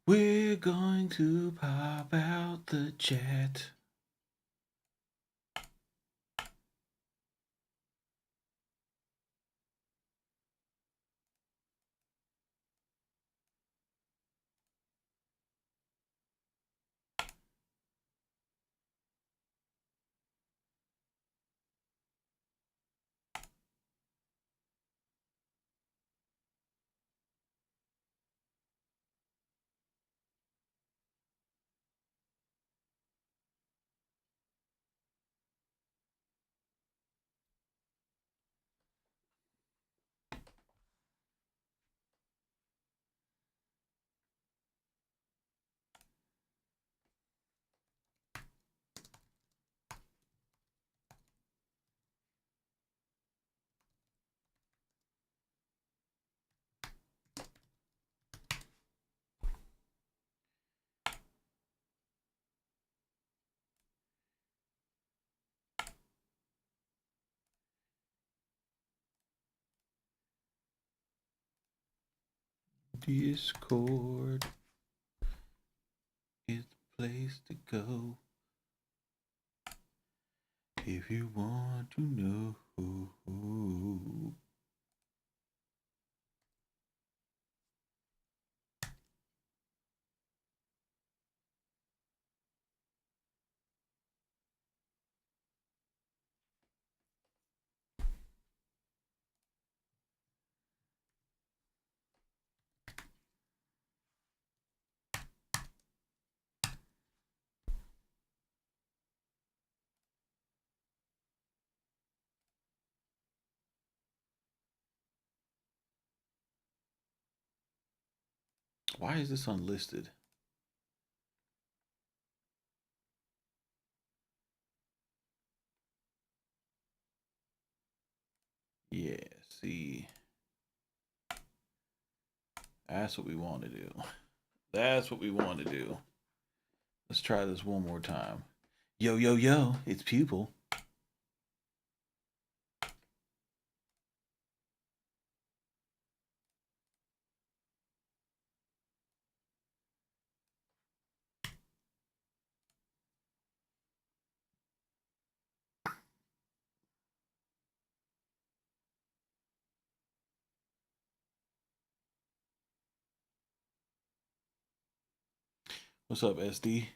We're going to pop out the chat. Discord is the place to go if you want to know. Why is this unlisted? Yeah, see. That's what we want to do. That's what we want to do. Let's try this one more time. Yo, yo, yo, it's Pupil. What's up, SD?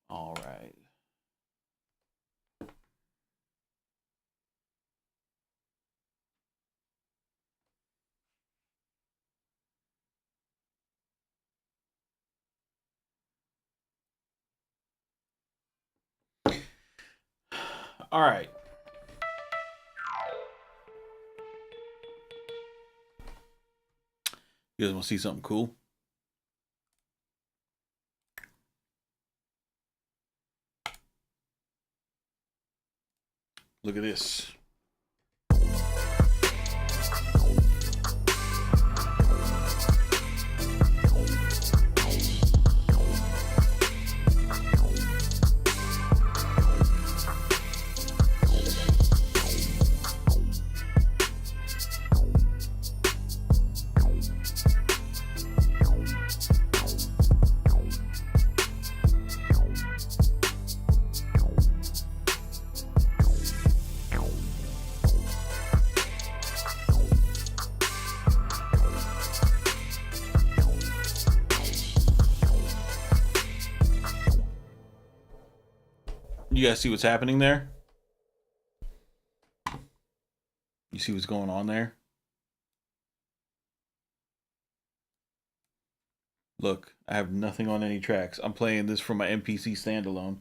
All right. All right. You guys want to see something cool? Look at this. You guys see what's happening there? You see what's going on there? Look, I have nothing on any tracks. I'm playing this from my MPC Standalone.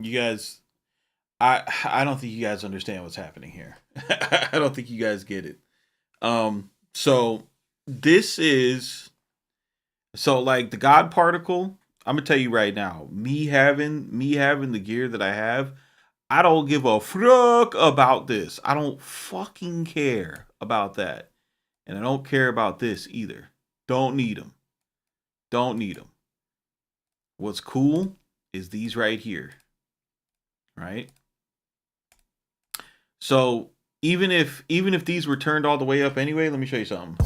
You guys, I don't think you guys understand what's happening here. I don't think you guys get it. So this is like the God particle. I'm gonna tell you right now, me having the gear that I have, I don't give a fuck about this. I don't fucking care about that. And I don't care about this either. Don't need them. Don't need them. What's cool is these right here. Right? So even if these were turned all the way up anyway, let me show you something.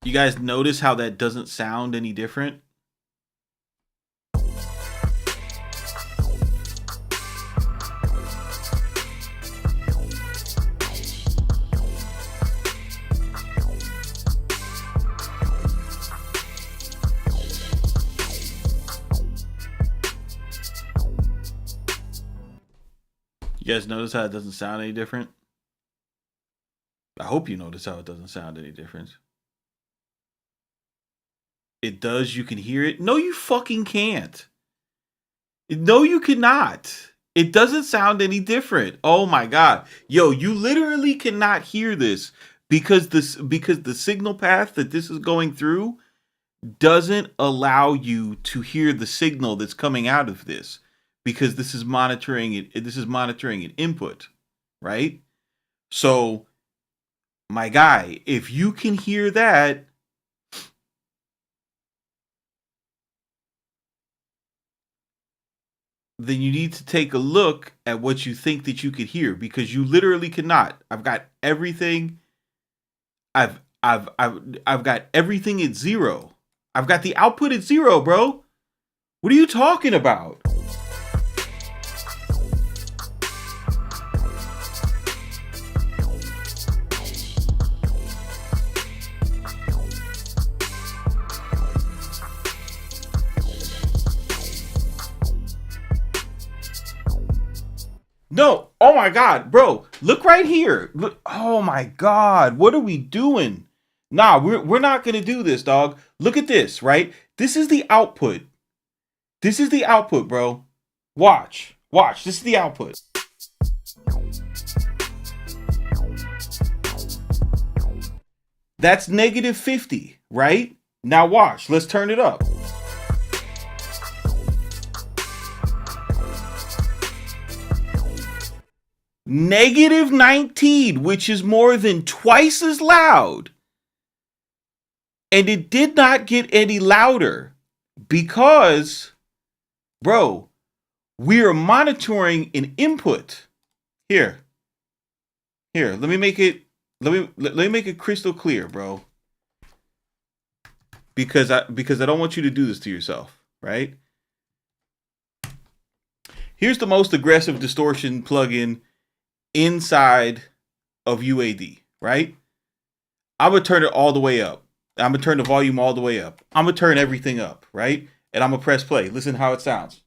You guys notice how that doesn't sound any different? You guys notice how it doesn't sound any different? I hope you notice how it doesn't sound any different. It does. You can hear it. No, you fucking can't. No, you cannot. It doesn't sound any different. Oh my god. Yo, you literally cannot hear this because the signal path that this is going through doesn't allow you to hear the signal that's coming out of this, because this is monitoring it. This is monitoring an input, right? So, my guy, if you can hear that, then you need to take a look at what you think that you could hear, because you literally cannot. I've got everything. I've got everything at 0. I've got the output at 0, bro. What are you talking about? No. Oh my god, bro. Look right here. Look. Oh my god. What are we doing? Nah, we're not going to do this, dog. Look at this, right? This is the output. This is the output, bro. Watch. Watch. This is the output. That's negative 50, right? Now watch. Let's turn it up. Negative 19, which is more than twice as loud. And it did not get any louder because, bro, we are monitoring an input. Here, let me make it crystal clear, bro. Because I don't want you to do this to yourself, right? Here's the most aggressive distortion plugin inside of UAD, right? I'm gonna turn it all the way up. I'm gonna turn the volume all the way up. I'm gonna turn everything up, right? And I'm gonna press play. Listen how it sounds.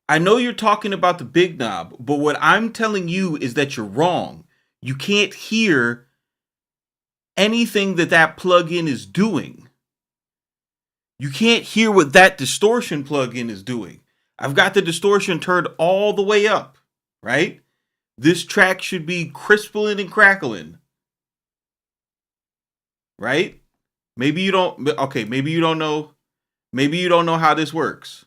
I know you're talking about the big knob, but what I'm telling you is that you're wrong. You can't hear anything that plugin is doing. You can't hear what that distortion plugin is doing. I've got the distortion turned all the way up, right? This track should be crispling and crackling, right? Maybe you don't. Okay, maybe you don't know. Maybe you don't know how this works.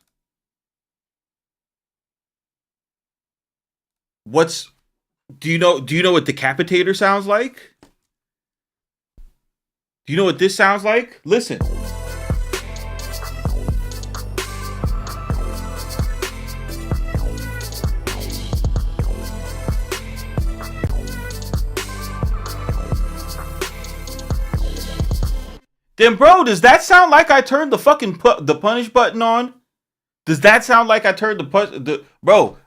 Do you know what Decapitator sounds like? Do you know what this sounds like? Listen. Then, bro, does that sound like I turned the fucking the punish button on? Does that sound like I turned bro,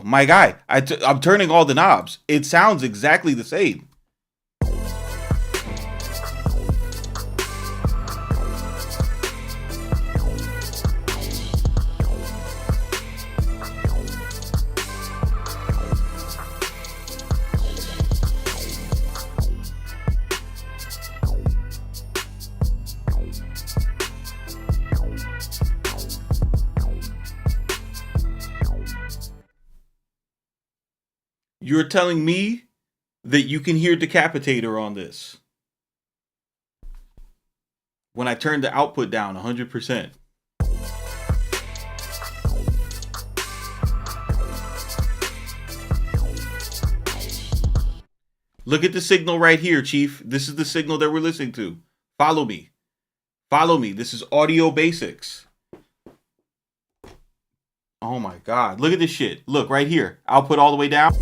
my guy, I'm turning all the knobs. It sounds exactly the same. You're telling me that you can hear Decapitator on this when I turn the output down 100%. Look at the signal right here, Chief. This is the signal that we're listening to. Follow me. Follow me. This is Audio Basics. Oh my God. Look at this shit. Look right here. Output all the way down.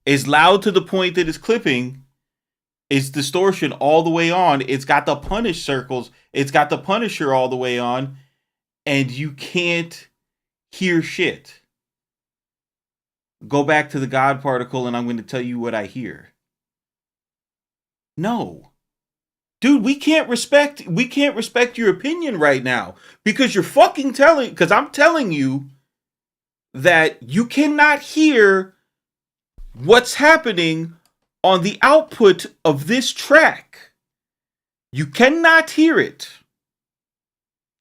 It's loud to the point that it's clipping. It's distortion all the way on. It's got the punish circles. It's got the punisher all the way on. And you can't hear shit. Go back to the God particle and I'm going to tell you what I hear. No. Dude, we can't respect your opinion right now because you're fucking because I'm telling you that you cannot hear what's happening on the output of this track. You cannot hear it.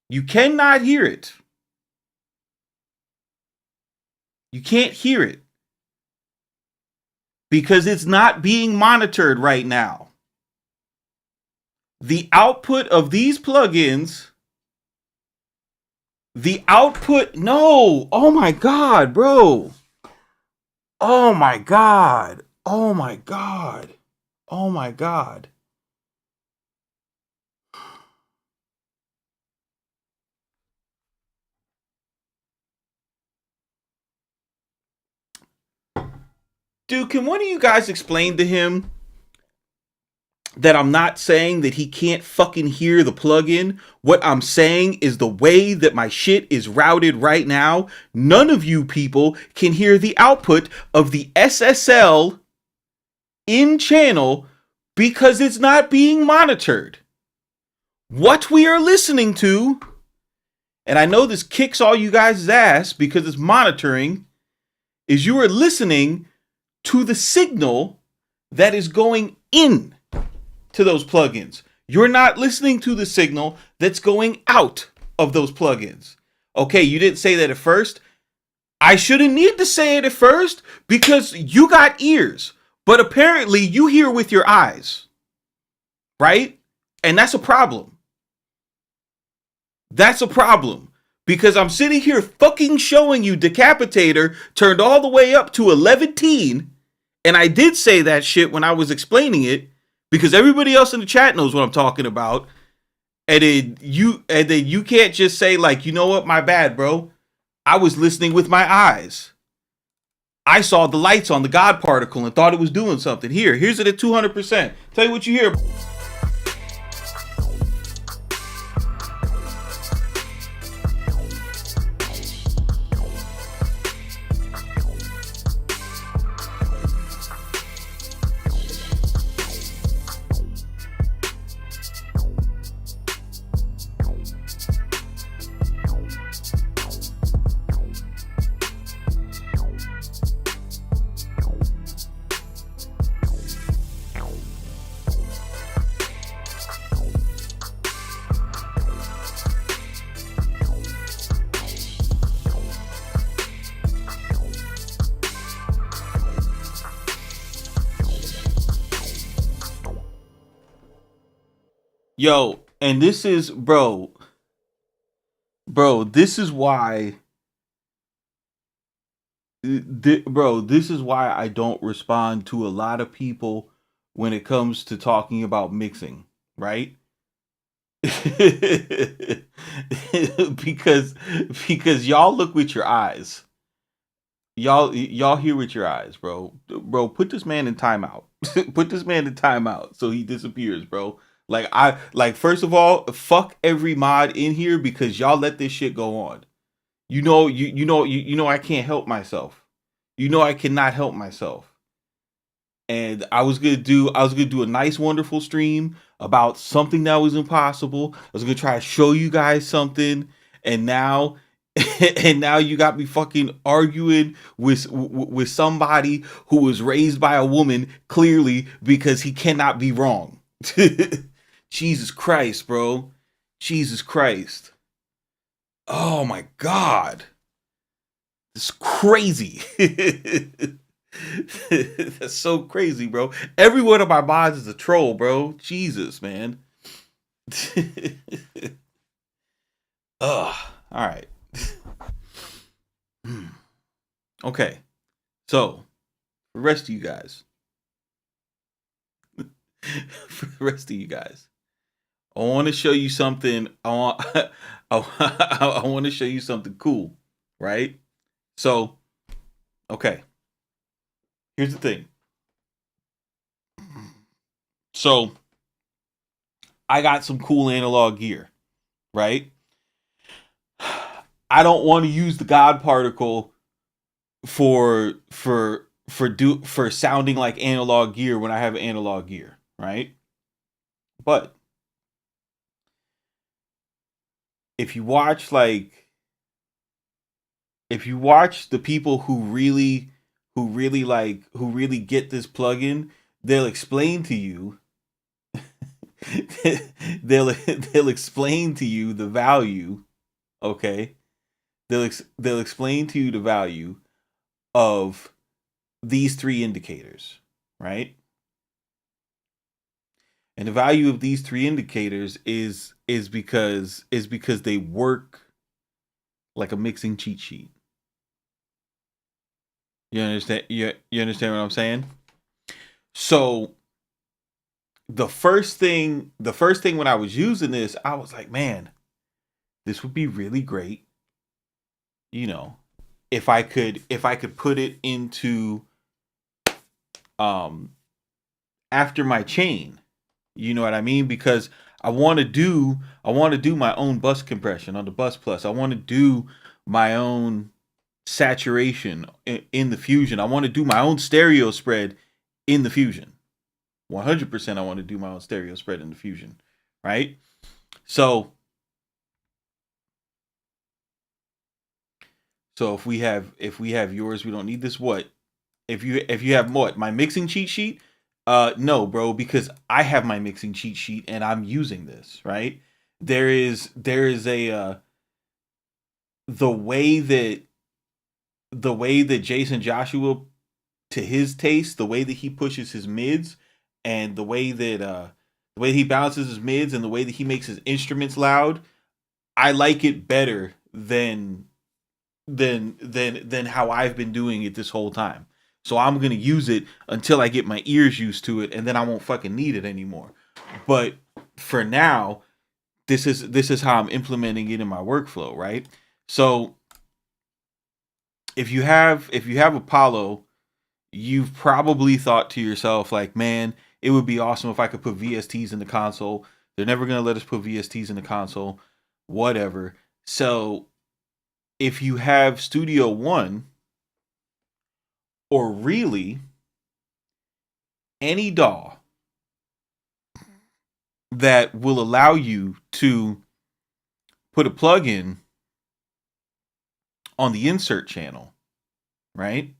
You cannot hear it. You can't hear it because it's not being monitored right now. The output of these plugins, no. Oh my God, bro. Oh my God. Oh my God. Oh my God. Dude, can one of you guys explain to him that I'm not saying that he can't fucking hear the plugin? What I'm saying is the way that my shit is routed right now, none of you people can hear the output of the SSL in channel because it's not being monitored. What we are listening to, and I know this kicks all you guys' ass because it's monitoring, is you are listening to the signal that is going in to those plugins. You're not listening to the signal that's going out of those plugins. Okay, you didn't say that at first. I shouldn't need to say it at first because you got ears, but apparently you hear with your eyes, right? And that's a problem. That's a problem because I'm sitting here fucking showing you Decapitator turned all the way up to 11-teen, and I did say that shit when I was explaining it, because everybody else in the chat knows what I'm talking about. And then you can't just say like, you know what, my bad, bro. I was listening with my eyes. I saw the lights on the God particle and thought it was doing something. Here's it at 200%. Tell you what you hear. Yo, and this is, bro, this is why, this is why I don't respond to a lot of people when it comes to talking about mixing, right? because y'all look with your eyes. y'all hear with your eyes, bro. Bro, put this man in timeout. Put this man in timeout so he disappears, bro. Like first of all, fuck every mod in here because y'all let this shit go on. You know I can't help myself. You know I cannot help myself. And I was gonna do a nice wonderful stream about something that was impossible. I was gonna try to show you guys something, and now and now you got me fucking arguing with somebody who was raised by a woman clearly because he cannot be wrong. Jesus Christ, bro. Jesus Christ. Oh my god. It's crazy. That's so crazy, bro. Every one of my mods is a troll, bro. Jesus, man. Ugh. All right. Okay. So, for the rest of you guys, I want to show you something. I want to show you something cool, right? So, okay. Here's the thing. So, I got some cool analog gear, right? I don't want to use the God particle for sounding like analog gear when I have analog gear, right? But if you watch the people who really get this plugin, they'll explain to you they'll explain to you the value, okay? They'll explain to you the value of these three indicators, right? And the value of these three indicators is because they work like a mixing cheat sheet. You understand? You understand what I'm saying? So the first thing when I was using this, I was like, man, this would be really great, you know, if I could put it into after my chain. You know what I mean? Because I want to do my own bus compression on the Bus Plus. I want to do my own saturation in the Fusion. I want to do my own stereo spread in the Fusion. 100% I want to do my own stereo spread in the Fusion, right? So if we have yours, we don't need this. What? If you have what? My mixing cheat sheet? No, bro, because I have my mixing cheat sheet and I'm using this, right? There is a the way that Jason Joshua, to his taste, the way that he pushes his mids and the way he balances his mids and the way that he makes his instruments loud, I like it better than how I've been doing it this whole time. So I'm gonna use it until I get my ears used to it, and then I won't fucking need it anymore. But for now, this is how I'm implementing it in my workflow, right? So if you have Apollo, you've probably thought to yourself like, man, it would be awesome if I could put VSTs in the console. They're never gonna let us put VSTs in the console, whatever. So if you have Studio One, or really any DAW that will allow you to put a plugin on the insert channel, right?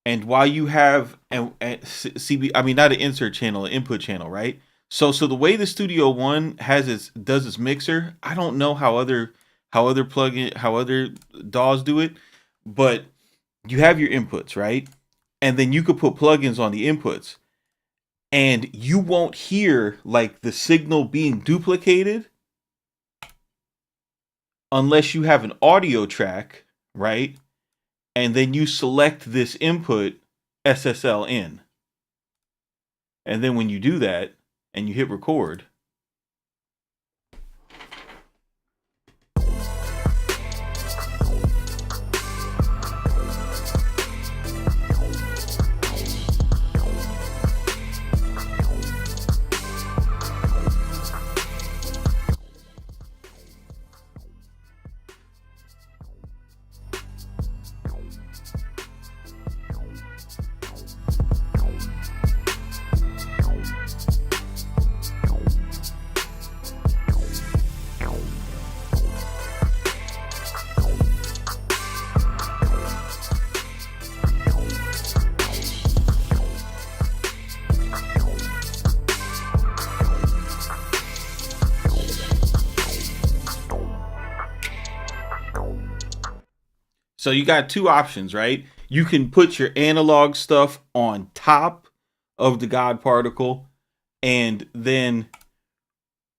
And while you have and CB, I mean not an insert channel, an input channel, right? So the way the Studio One does its mixer, I don't know how other DAWs do it, but you have your inputs, right? And then you could put plugins on the inputs, and you won't hear like the signal being duplicated unless you have an audio track, right? And then you select this input SSL in. And then when you do that and you hit record, So you got two options, right? You can put your analog stuff on top of the God particle, and then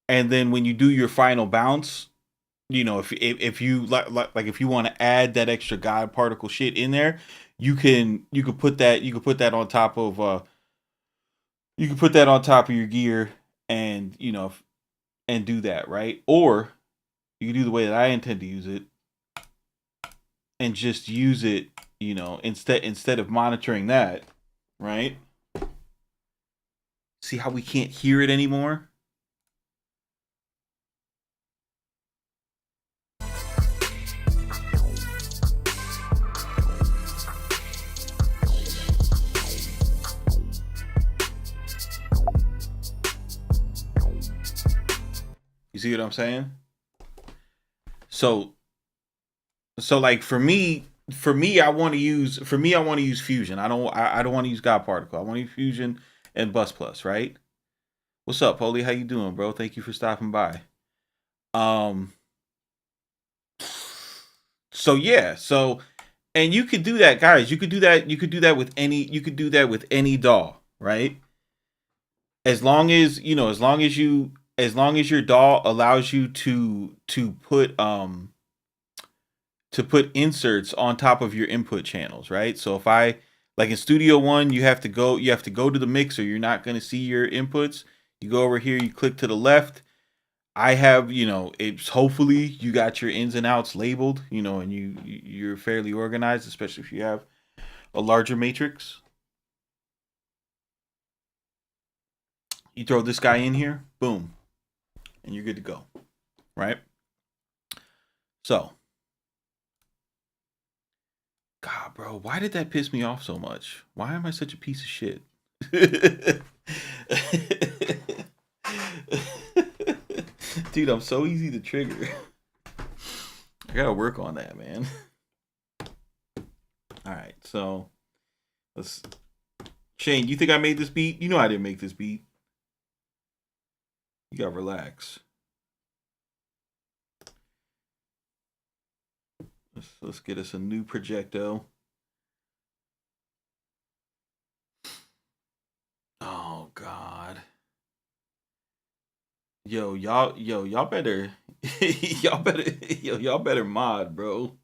when you do your final bounce, you know, if you like if you want to add that extra God particle shit in there, you could put that on top of you can put that on top of your gear, and you know, and do that, right? Or you can do the way that I intend to use it and just use it, you know, instead of monitoring that, right? See how we can't hear it anymore? You see what I'm saying? So like I want to use fusion. I don't want to use God particle. I want to use fusion and bus plus, right? What's up, Polly? How you doing, bro? Thank you for stopping by. Um so yeah, so and you could do that, guys. You could do that with any DAW, right? As long as, you know, as long as your DAW allows you to put inserts on top of your input channels, right? So if I, like in Studio One, you have to go to the mixer. You're not going to see your inputs. You go over here, you click to the left. I have, you know, it's hopefully you got your ins and outs labeled, you know, and you're fairly organized, especially if you have a larger matrix. You throw this guy in here, boom, and you're good to go, right? So, God, bro, why did that piss me off so much? Why am I such a piece of shit? Dude, I'm so easy to trigger. I gotta work on that, man. All right, so let's. Shane, you think I made this beat? You know I didn't make this beat. You gotta relax. Let's get us a new projecto. Oh God. Y'all better, y'all better mod, bro.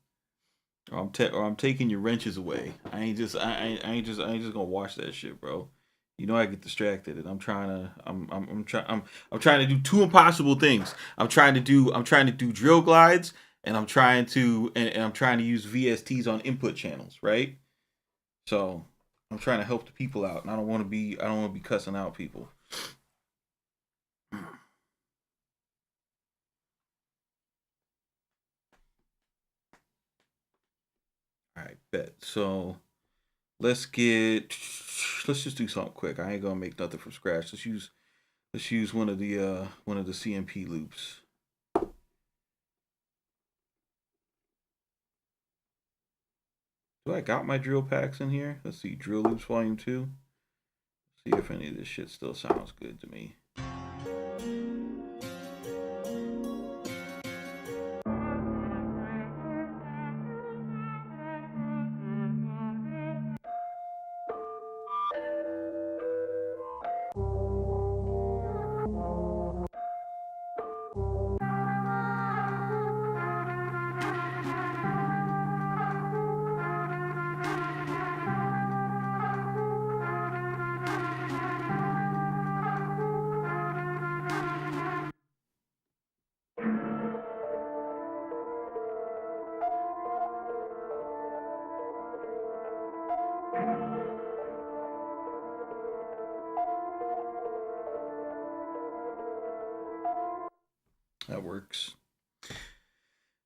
Or I'm taking your wrenches away. I ain't just gonna watch that shit, bro. You know I get distracted, and I'm trying to do two impossible things. I'm trying to do drill glides, and I'm trying to use VSTs on input channels, right? So I'm trying to help the people out, and I don't want to be cussing out people. All right, bet. So let's just do something quick. I ain't gonna make nothing from scratch. Let's use one of the CMP loops. Do I got my drill packs in here? Let's see, drill loops volume 2. See if any of this shit still sounds good to me. That works.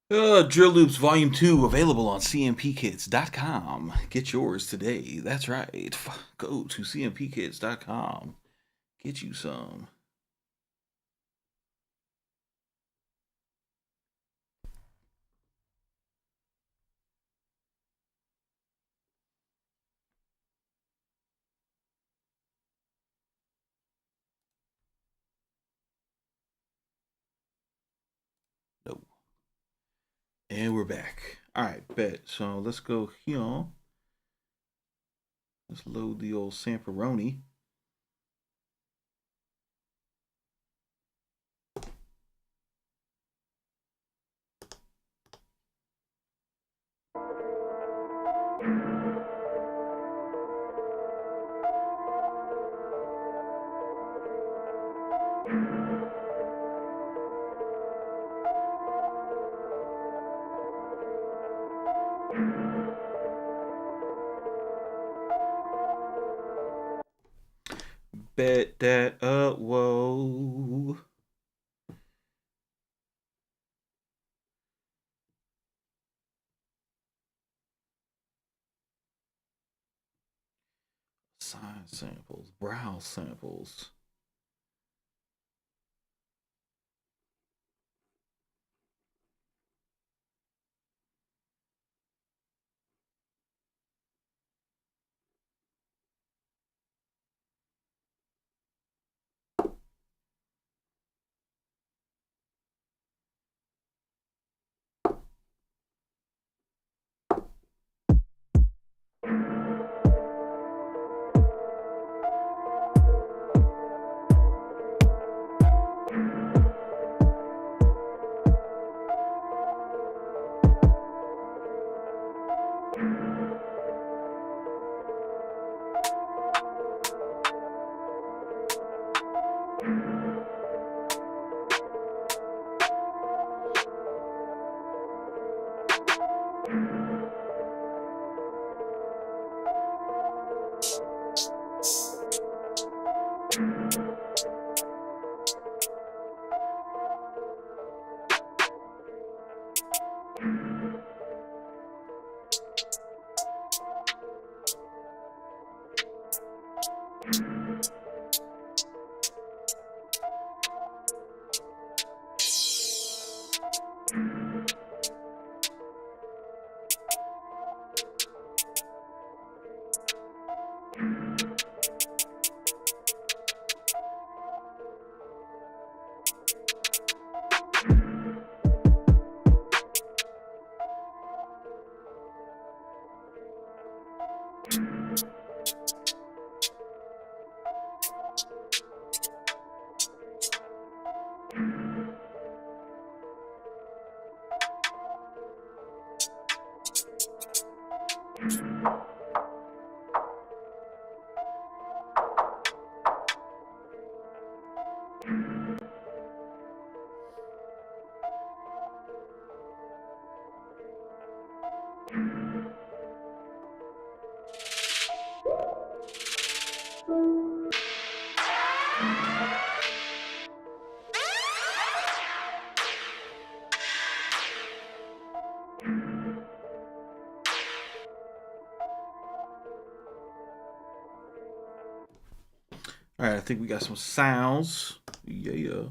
Drill Loops Volume 2 available on cmpkits.com. Get yours today. That's right. Go to cmpkits.com. Get you some. No. And we're back. All right, bet. So let's go here. Let's load the old Samperoni. Bet that up, whoa. Sign samples, browse samples. All right, I think we got some sounds. Yeah.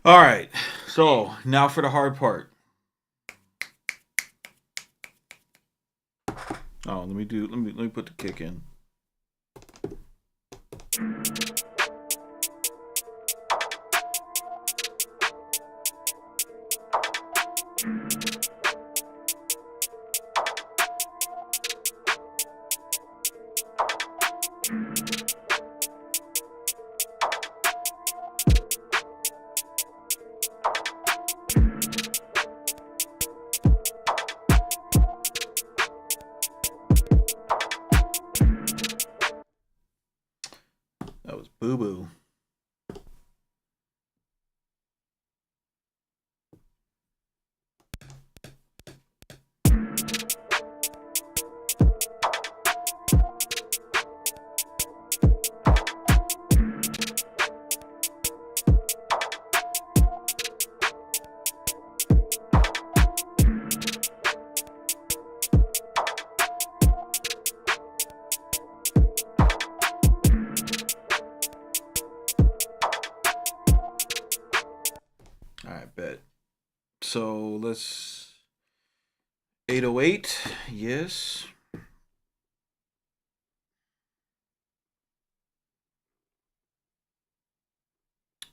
All right, so now for the hard part. Oh, let me put the kick in. That was boo boo. All right, bet. So let's 808. Yes.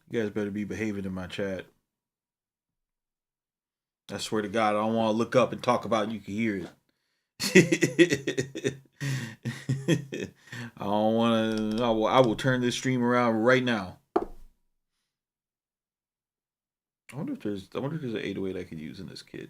You guys better be behaving in my chat. I swear to God, I don't want to look up and talk about it. You can hear it. I don't want to. I will turn this stream around right now. I wonder if there's an 808 I could use in this kit.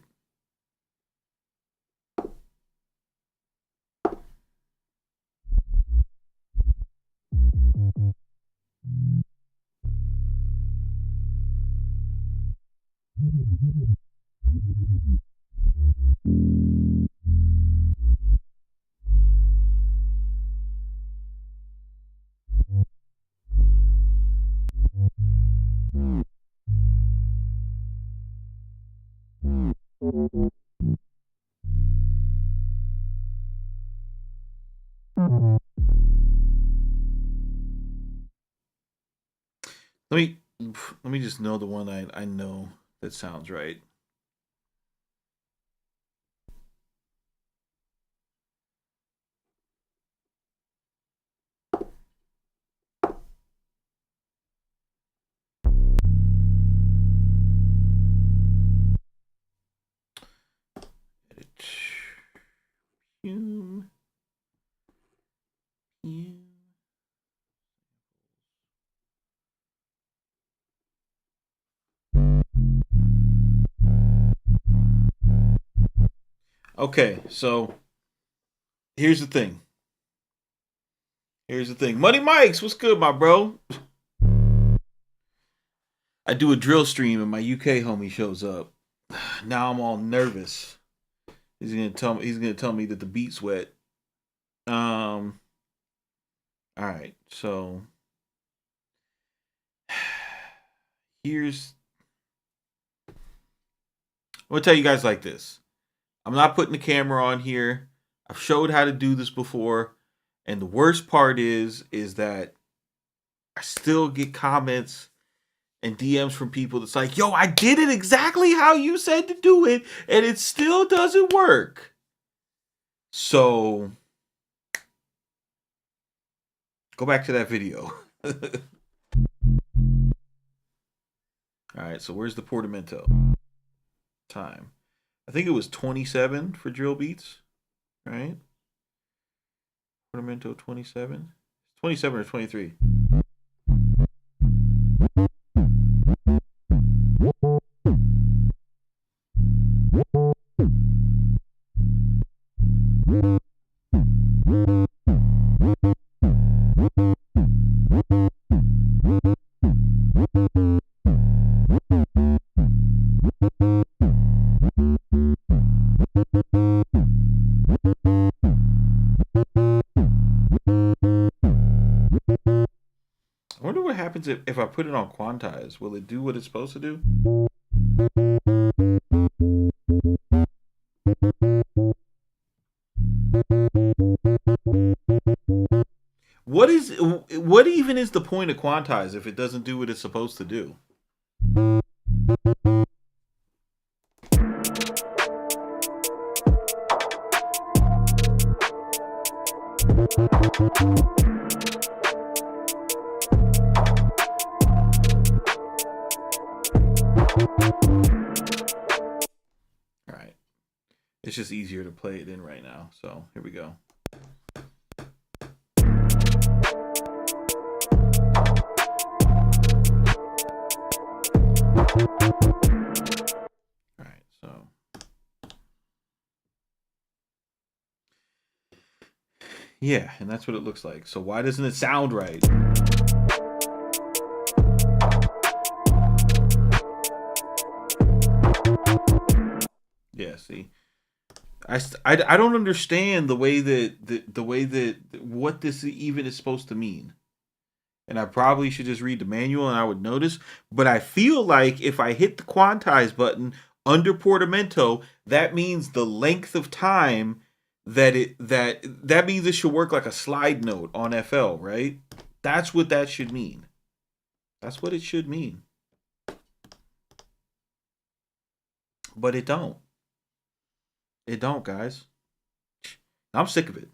Let me just know the one I know that sounds right. Edit. Okay, so here's the thing. Money Mike's, what's good, my bro? I do a drill stream and my UK homie shows up. Now I'm all nervous. He's gonna tell me that the beat's wet. All right, so here's. I'm gonna tell you guys like this. I'm not putting the camera on here. I've showed how to do this before, and the worst part is that I still get comments and DMs from people that's like, "Yo, I did it exactly how you said to do it, and it still doesn't work." So go back to that video. All right, so where's the portamento? Time. I think it was 27 for drill beats, right? Portamento 27? 27 or 23? happens if I put it on quantize? Will it do what it's supposed to do? What even is the point of quantize if it doesn't do what it's supposed to do? All right. It's just easier to play it in right now. So here we go. All right, so yeah, and that's what it looks like. So why doesn't it sound right? Yeah, see, I don't understand the way that what this even is supposed to mean. And I probably should just read the manual and I would notice. But I feel like if I hit the quantize button under portamento, that means the length of time that means it should work like a slide note on FL, right? That's what that should mean. That's what it should mean. But it don't. It don't, guys. I'm sick of it.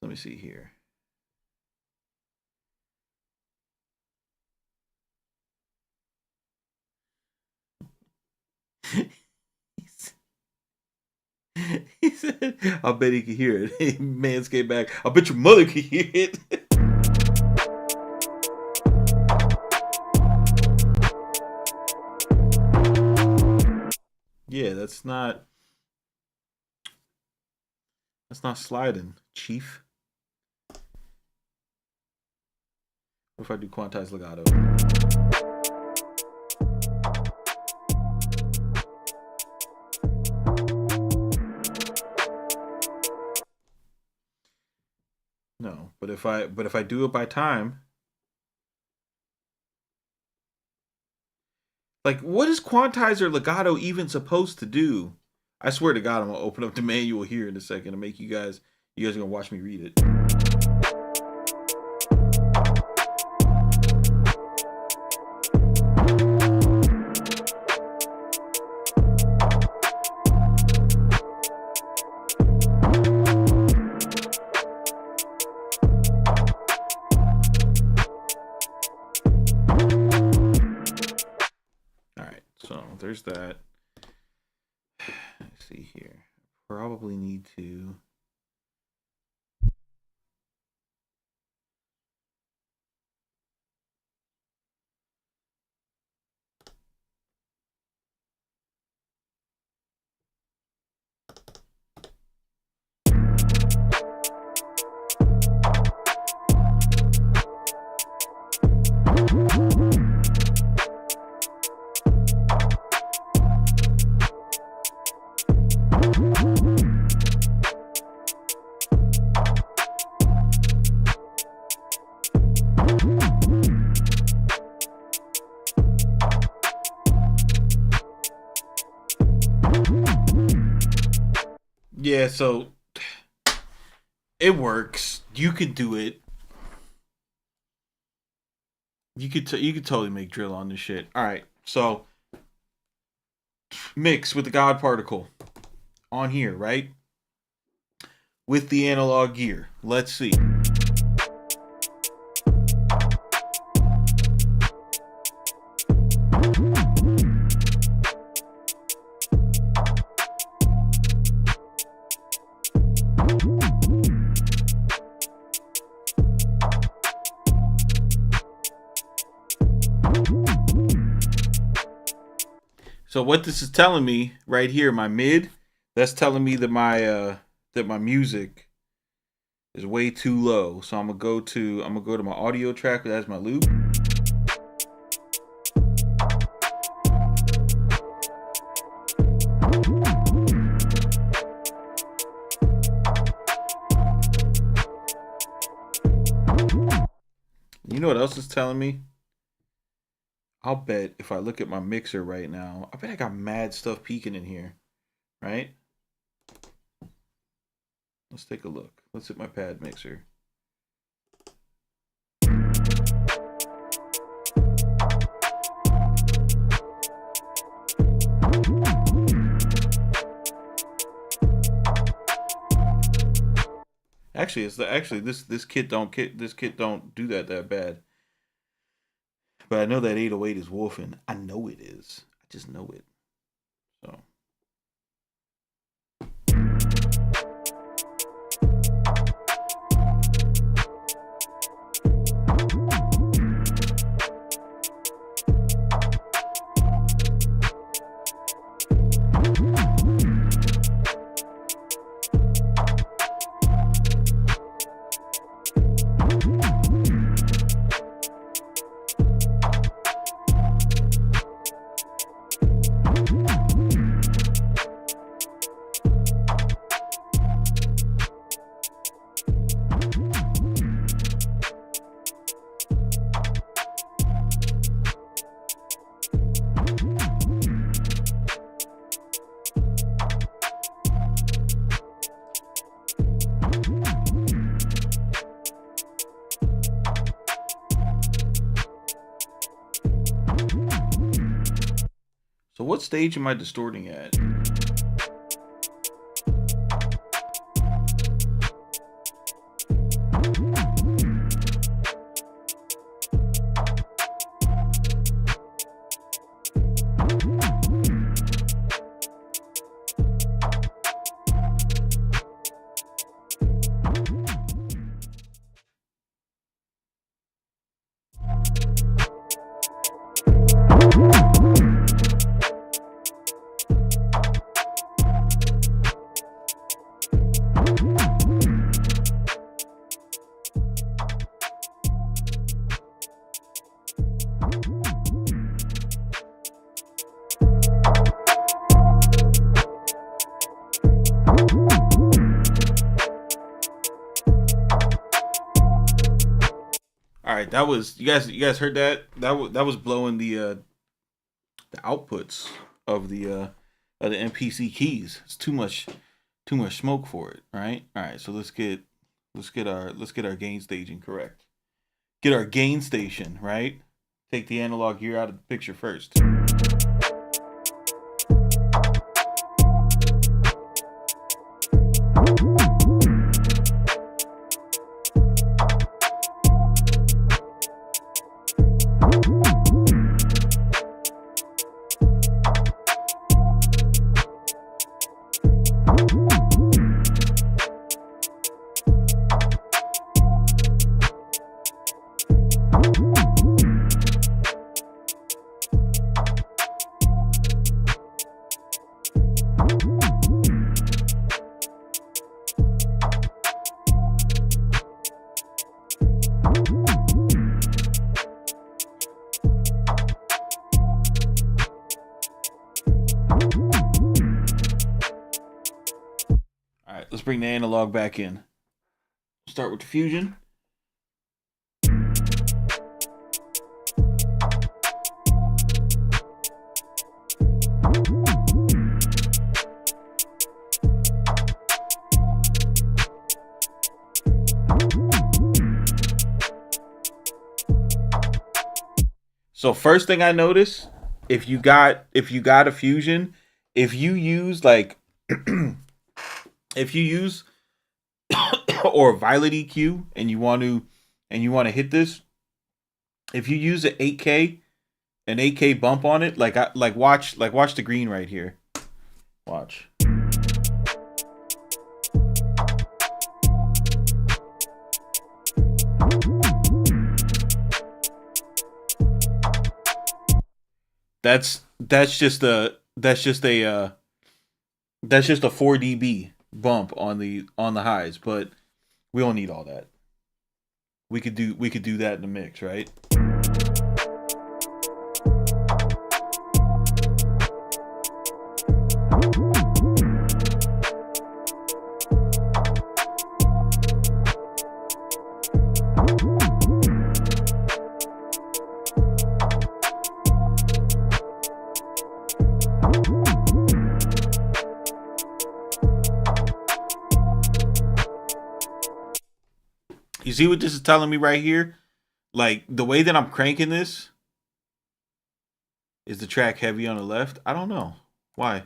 Let me see here. He said, I bet he could hear it. Manscaped back. I bet your mother could hear it. Yeah, that's not sliding, Chief. What if I do quantize legato? No, but if I do it by time, like what is quantizer legato even supposed to do? I swear to God, I'm gonna open up the manual here in a second to make you guys are gonna watch me read it. There's that. Let's see here. Probably need to. Yeah, so it works. You could do it. You could totally make drill on this shit. All right, so mix with the God particle on here, right? With the analog gear. Let's see. So what this is telling me right here, my mid, that's telling me that my music is way too low. So I'm gonna go to my audio track. That's my loop. You know what else is telling me? I'll bet if I look at my mixer right now, I bet I got mad stuff peeking in here, right? Let's take a look. Let's hit my pad mixer. Actually, this kit don't do that bad. But I know that 808 is wolfing. I know it is. I just know it. So. So what stage am I distorting at? All right, that was you guys heard that? That was blowing the outputs of the MPC keys. It's too much smoke for it, right? All right, so let's get our gain staging correct. Get our gain station, right? Take the analog gear out of the picture first. All right, let's bring the analog back in. Start with the fusion. So first thing I notice, if you got a fusion, if you use like if you use or violet EQ and you want to hit this, if you use an 8K bump on it, watch the green right here. Watch. That's just a 4 dB bump on the highs, but we don't need all that. We could do that in the mix, right? You see what this is telling me right here? Like the way that I'm cranking this, is the track heavy on the left? I don't know. Why?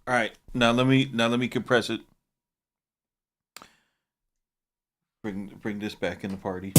All right, now let me compress it. Bring this back in the party.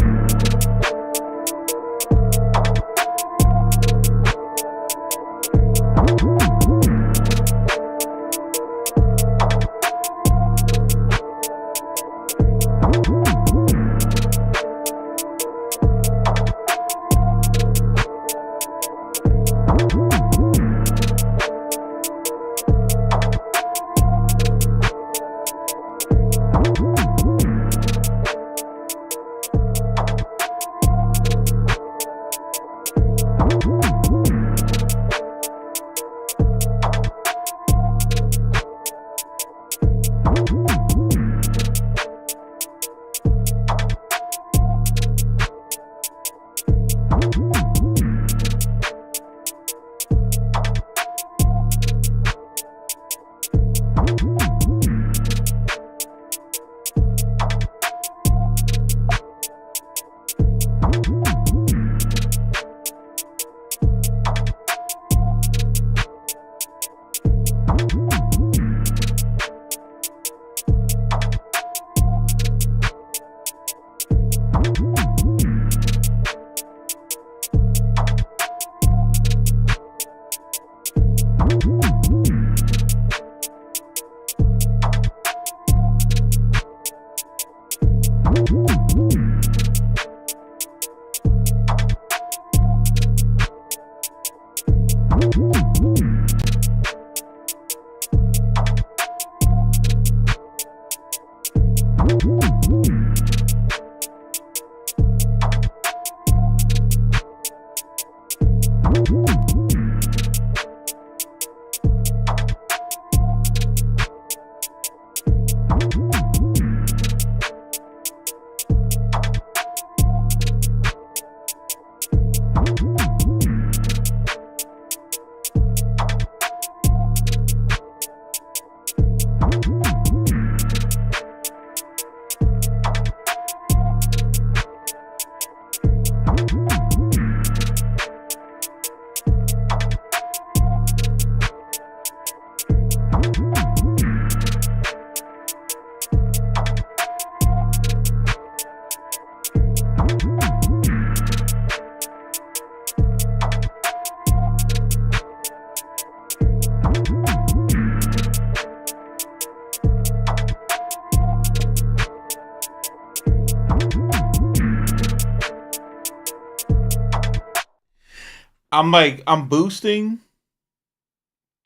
I'm boosting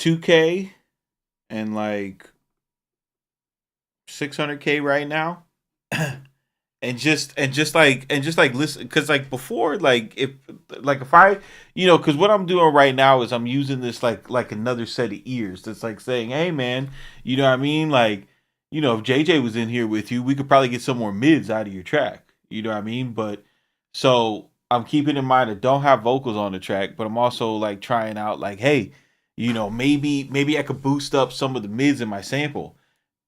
2K and like 600K right now. And just like listen, because like before, if I, because what I'm doing right now is I'm using this like another set of ears that's like saying, hey man, you know what I mean, like, if JJ was in here with you, we could probably get some more mids out of your track, you know what I mean. But so I'm keeping in mind I don't have vocals on the track, but I'm also like trying out like, hey, maybe I could boost up some of the mids in my sample.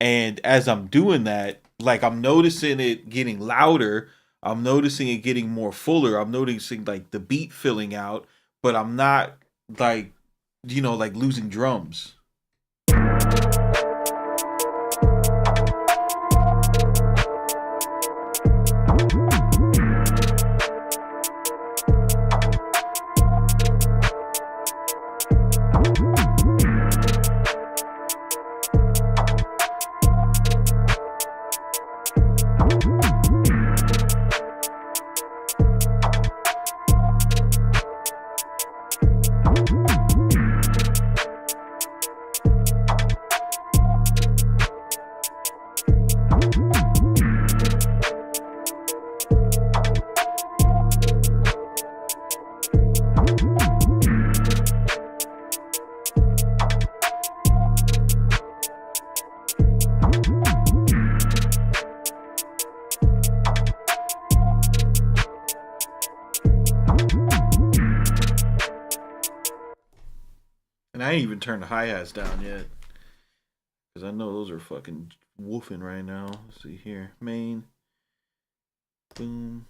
And as I'm doing that, like I'm noticing it getting louder I'm noticing it getting more fuller. I'm noticing like the beat filling out, but I'm not like like losing drums. And I ain't even turned the hi hats down yet. Because I know those are fucking woofing right now. Let's see here. Main. Boom.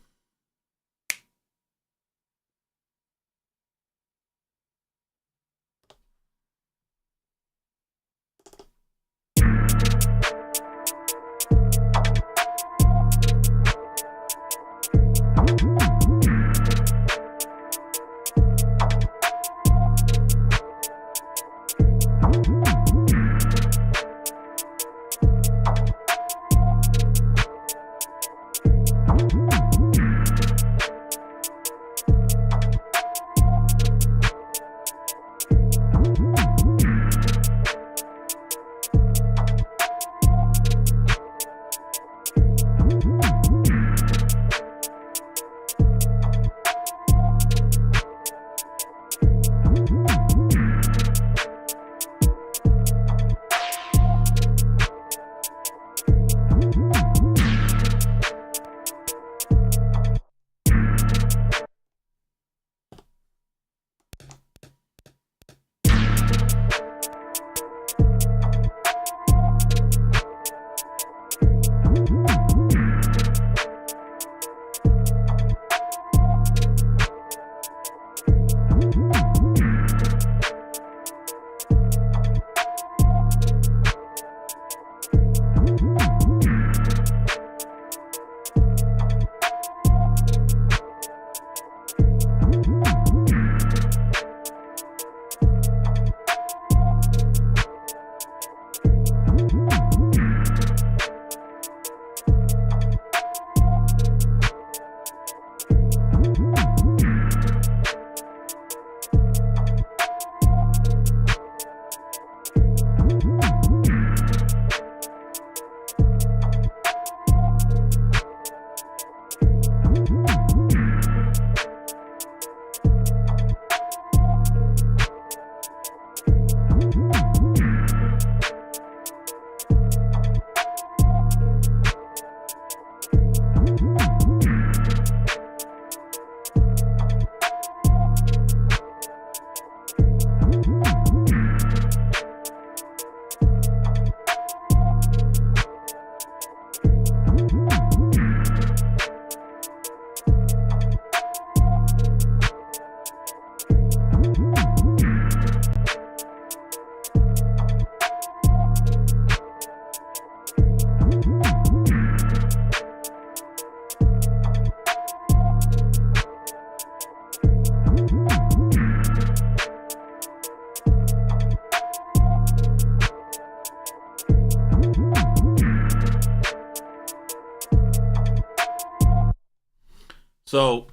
So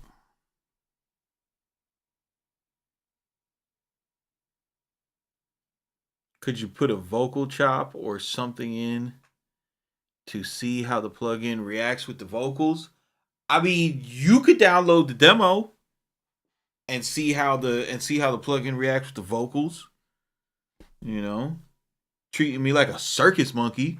could you put a vocal chop or something in to see how the plugin reacts with the vocals? I mean, you could download the demo and see how the plugin reacts with the vocals. You know, treating me like a circus monkey.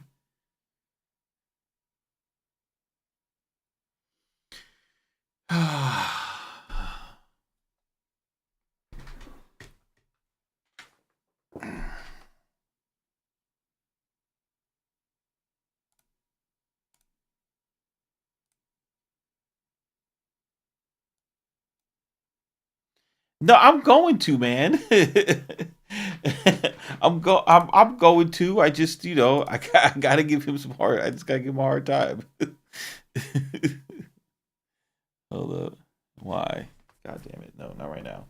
No, I'm going to, man. I'm going to. I just, I gotta give him some hard. I just gotta give him a hard time. Hold up. Why? God damn it. No, not right now.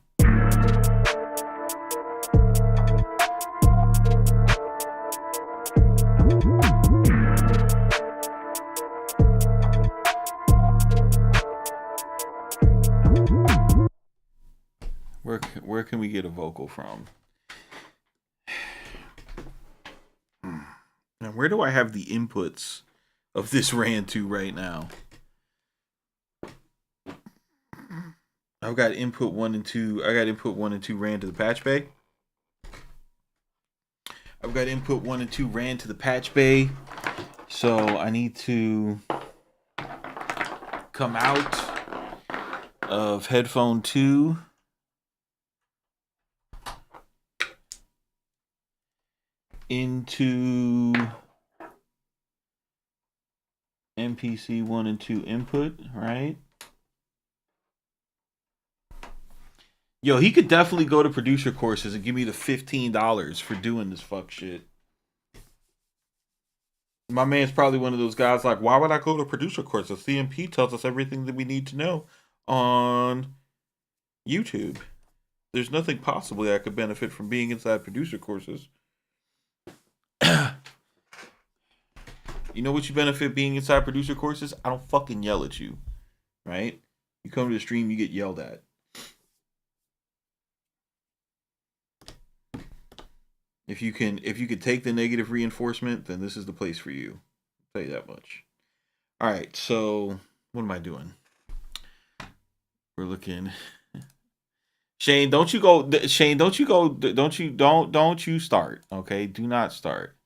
Where can we get a vocal from? And where do I have the inputs of this rant to right now? I've got input 1 and 2. I got input 1 and 2 ran to the patch bay. I've got input 1 and 2 ran to the patch bay. So I need to come out of headphone 2. Into MPC 1 and 2 input, right? Yo, he could definitely go to producer courses and give me the $15 for doing this fuck shit. My man's probably one of those guys like, why would I go to producer courses? CMP tells us everything that we need to know on YouTube. There's nothing possibly I could benefit from being inside producer courses. You know what you benefit being inside producer courses? I don't fucking yell at you, right? You come to the stream, you get yelled at. If you can take the negative reinforcement, then this is the place for you. I'll tell you that much. All right, so what am I doing? We're looking. Shane, don't you go. Shane, don't you go. Don't you start. Okay, do not start.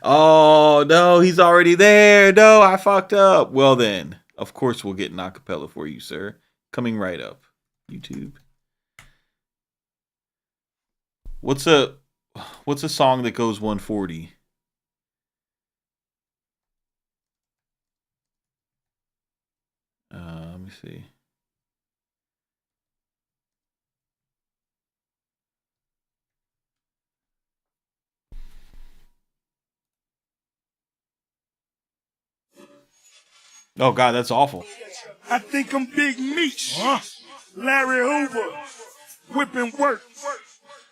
Oh no, he's already there. No, I fucked up. Well then, of course we'll get an acapella for you, sir. Coming right up. YouTube. What's a song that goes 140? Let me see. Oh God, that's awful. I think I'm Big Meech. Larry Hoover. Whipping work.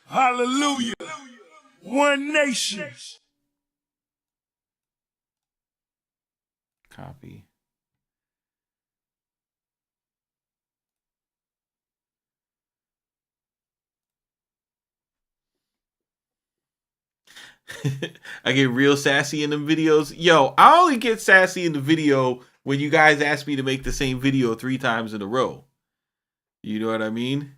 Hallelujah. One nation. Copy. I get real sassy in them videos. Yo, I only get sassy in the video when you guys ask me to make the same video 3 times in a row. You know what I mean?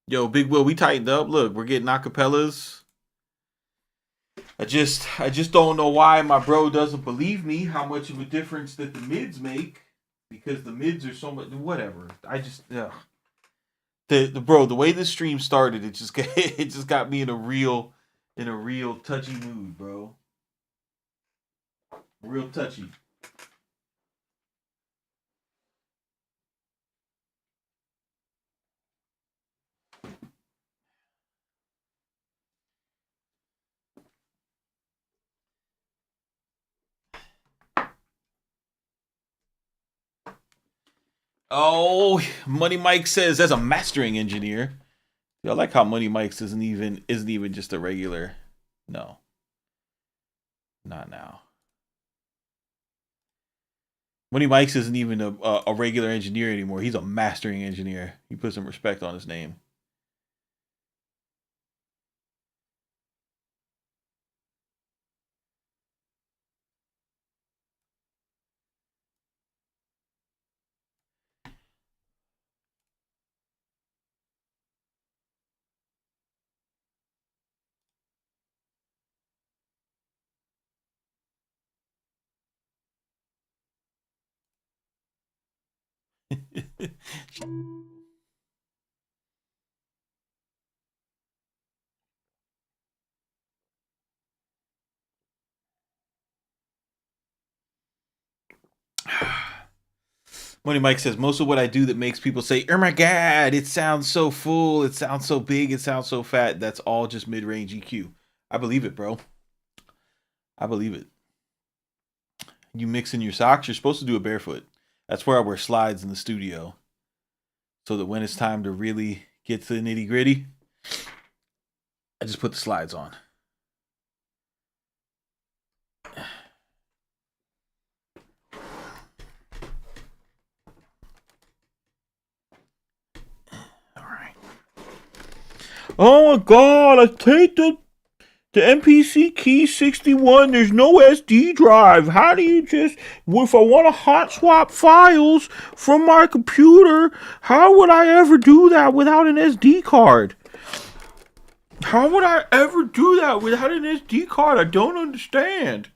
Yo, Big Will, we tightened up. Look, we're getting acapellas. I just don't know why my bro doesn't believe me how much of a difference that the mids make, because the mids are so much whatever. I just the bro, the way this stream started, it just got me in a real touchy mood, bro. Real touchy. Oh, Money Mike says as a mastering engineer. I like how Money Mike's isn't even just a regular. No. Not now. Money Mike's isn't even a regular engineer anymore. He's a mastering engineer. He put some respect on his name. Money Mike says most of what I do that makes people say, "Oh my god, it sounds so full, it sounds so big, it sounds so fat." That's all just mid-range EQ. I believe it, bro. I believe it. You mix in your socks. You're supposed to do it barefoot. That's where I wear slides in the studio, so that when it's time to really get to the nitty gritty, I just put the slides on. Oh my god, I take the MPC key 61, there's no SD drive. How do you just, if I want to hot swap files from my computer, how would I ever do that without an SD card? How would I ever do that without an SD card? I don't understand.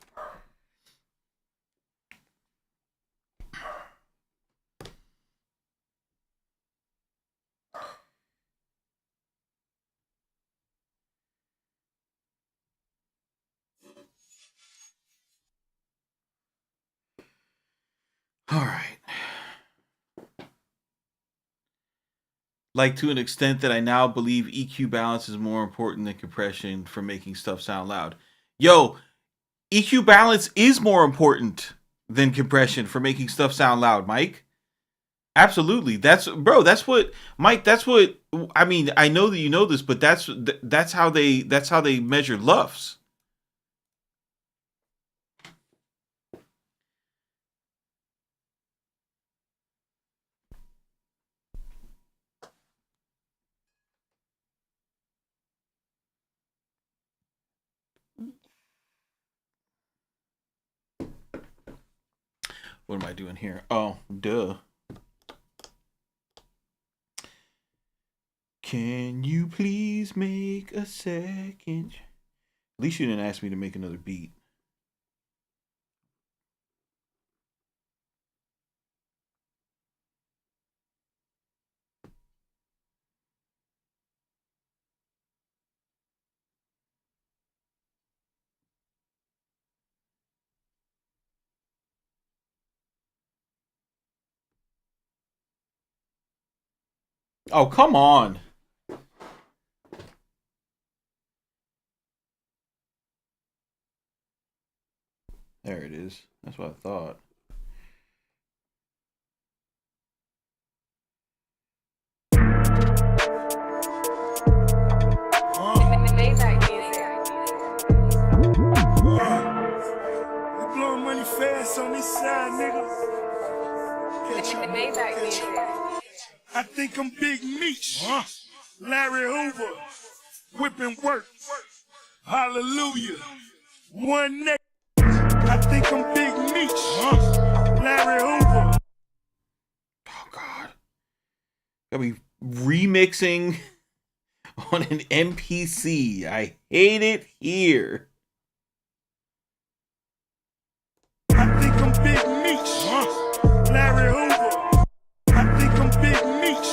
All right. Like, to an extent that I now believe EQ balance is more important than compression for making stuff sound loud. Yo, EQ balance is more important than compression for making stuff sound loud, Mike. Absolutely. That's what, Mike, that's what, I mean, I know that you know this, but that's how they measure LUFS. What am I doing here? Oh, duh. Can you please make a second? At least you didn't ask me to make another beat. Oh, come on. There it is. That's what I thought. We blowing money fast on this side, nigga. I think I'm Big Meech. Larry Hoover. Whipping work. Hallelujah. One nation. I think I'm Big Meech. Larry Hoover. Oh, God. Gotta be remixing on an MPC. I hate it here. I think I'm Big Meech. Larry Hoover. I think I'm Big Meech.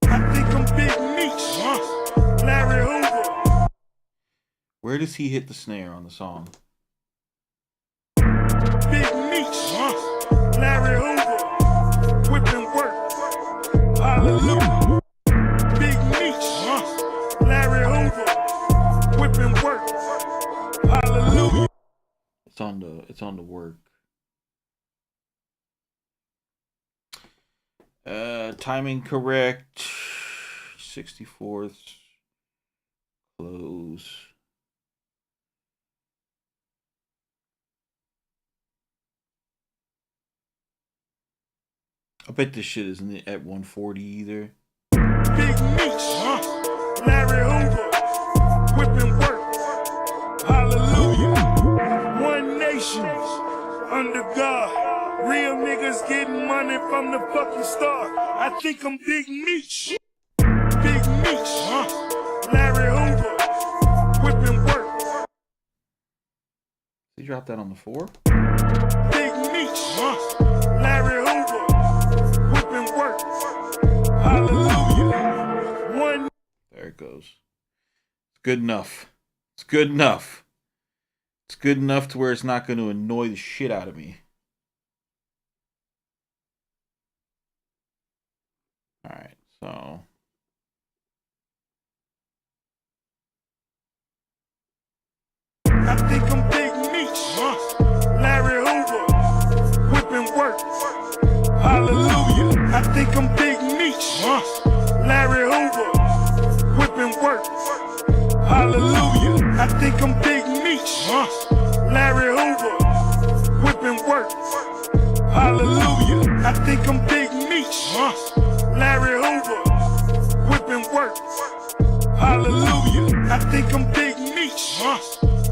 I think I'm Big Meech. Larry Hoover. Where does he hit the snare on the song? Big Meech. Larry Hoover. Whipping work. Hallelujah. Big Meech. Larry Hoover. Whipping work. Hallelujah. It's on the work. Timing correct. 64th. Close. I bet this shit isn't at 140 either. Big Meech. Larry Hoover. Whipping work. Hallelujah. One nation. Under God. Real niggas getting money from the fucking start. I think I'm Big Meech. Big Meech. Larry Hoover. Whipping work. He dropped that on the 4? Big Meech. Larry Hoover. Whipping it goes. It's good enough. It's good enough. It's good enough to where it's not going to annoy the shit out of me. Alright, so. I think I'm Big Meech, Larry Hoover, whipping work, hallelujah. I think I'm Big Meech, Larry Hoover, whipping work, hallelujah. I think I'm Big Meech, Larry Hoover, whipping work, hallelujah. I think I'm Big Meech, Larry Hoover, whipping work, hallelujah. I think I'm Big Meech,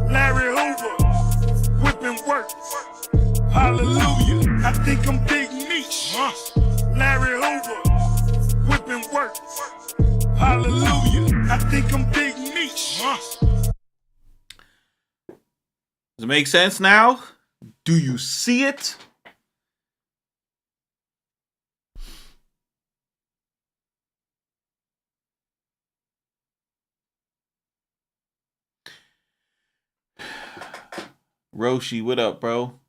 Larry Hoover, whipping work, hallelujah. I think I'm Big Meech, Larry Hoover, whipping work, hallelujah. I think I'm Big Meech. Does it make sense now? Do you see it? Roshi, what up, bro?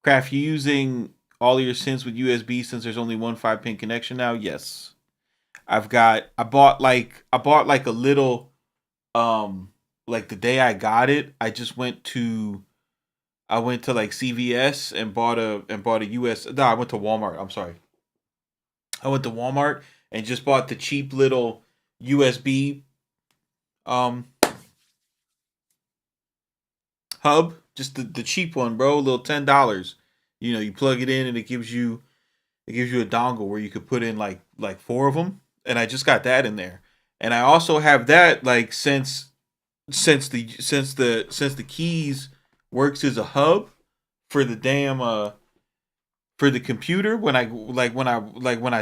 Craft, you using all of your synths with USB since there's only one 5-pin connection now? Yes. I bought like a little, like the day I got it, I went to like CVS and bought a US. No, I went to Walmart. I'm sorry. I went to Walmart and just bought the cheap little USB hub, just the cheap one, bro. A little $10. You know, you plug it in and it gives you a dongle where you could put in like 4 of them, and I just got that in there. And I also have that like since the keys works as a hub for the damn for the computer. When I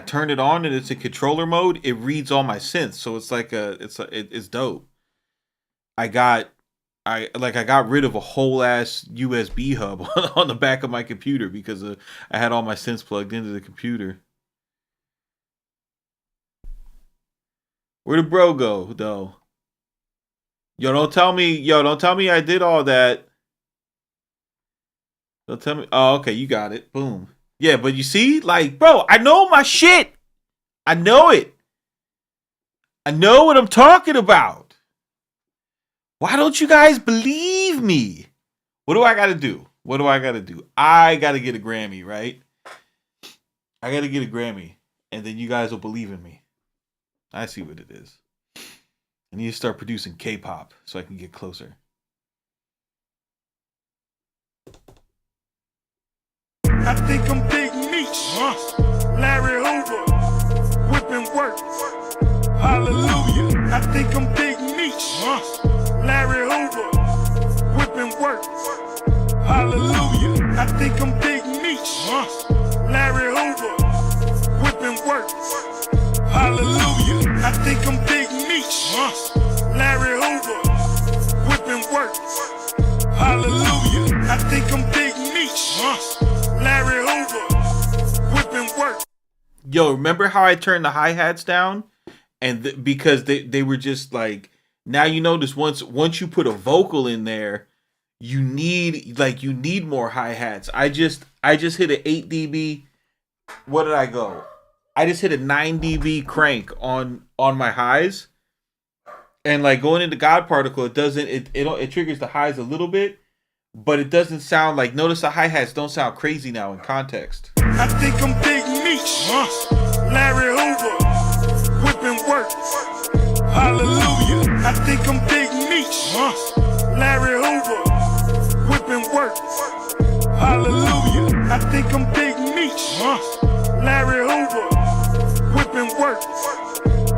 turn it on and it's in controller mode, it reads all my synths. So it's like it's dope. I got rid of a whole ass USB hub on the back of my computer because I had all my synths plugged into the computer. Where'd the bro go though? Don't tell me I did all that. Don't tell me. Oh, okay, you got it. Boom. Yeah, but you see, like, bro, I know my shit. I know it. I know what I'm talking about. Why don't you guys believe me? What do I got to do? I got to get a Grammy, right? I got to get a Grammy, and then you guys will believe in me. I see what it is. I need to start producing K-pop so I can get closer. I think I'm Big Meech, Larry Hoover, whipping work, hallelujah. I think I'm Big Meech, Larry Hoover, whipping work, hallelujah. I think I'm Big Meech, Larry Hoover, whipping work, hallelujah. I think I'm Big Meech, Larry Hoover, whipping work, hallelujah. I think I'm Big Meech, Larry Hoover, whipping work. Yo, remember how I turned the hi-hats down? And because they were just like, now you notice once you put a vocal in there, you need more hi-hats. I just hit an 8 dB. What did I go? I just hit a 9 dB crank on my highs. And like going into God Particle, it triggers the highs a little bit, but it doesn't sound like, notice the hi-hats don't sound crazy now in context. I think I'm Big Meech, Larry Hoover, whipping work, hallelujah. I think I'm Big Meech, Larry Hoover, whipping work, hallelujah. I think I'm Big Meech, Larry Hoover, whipping work,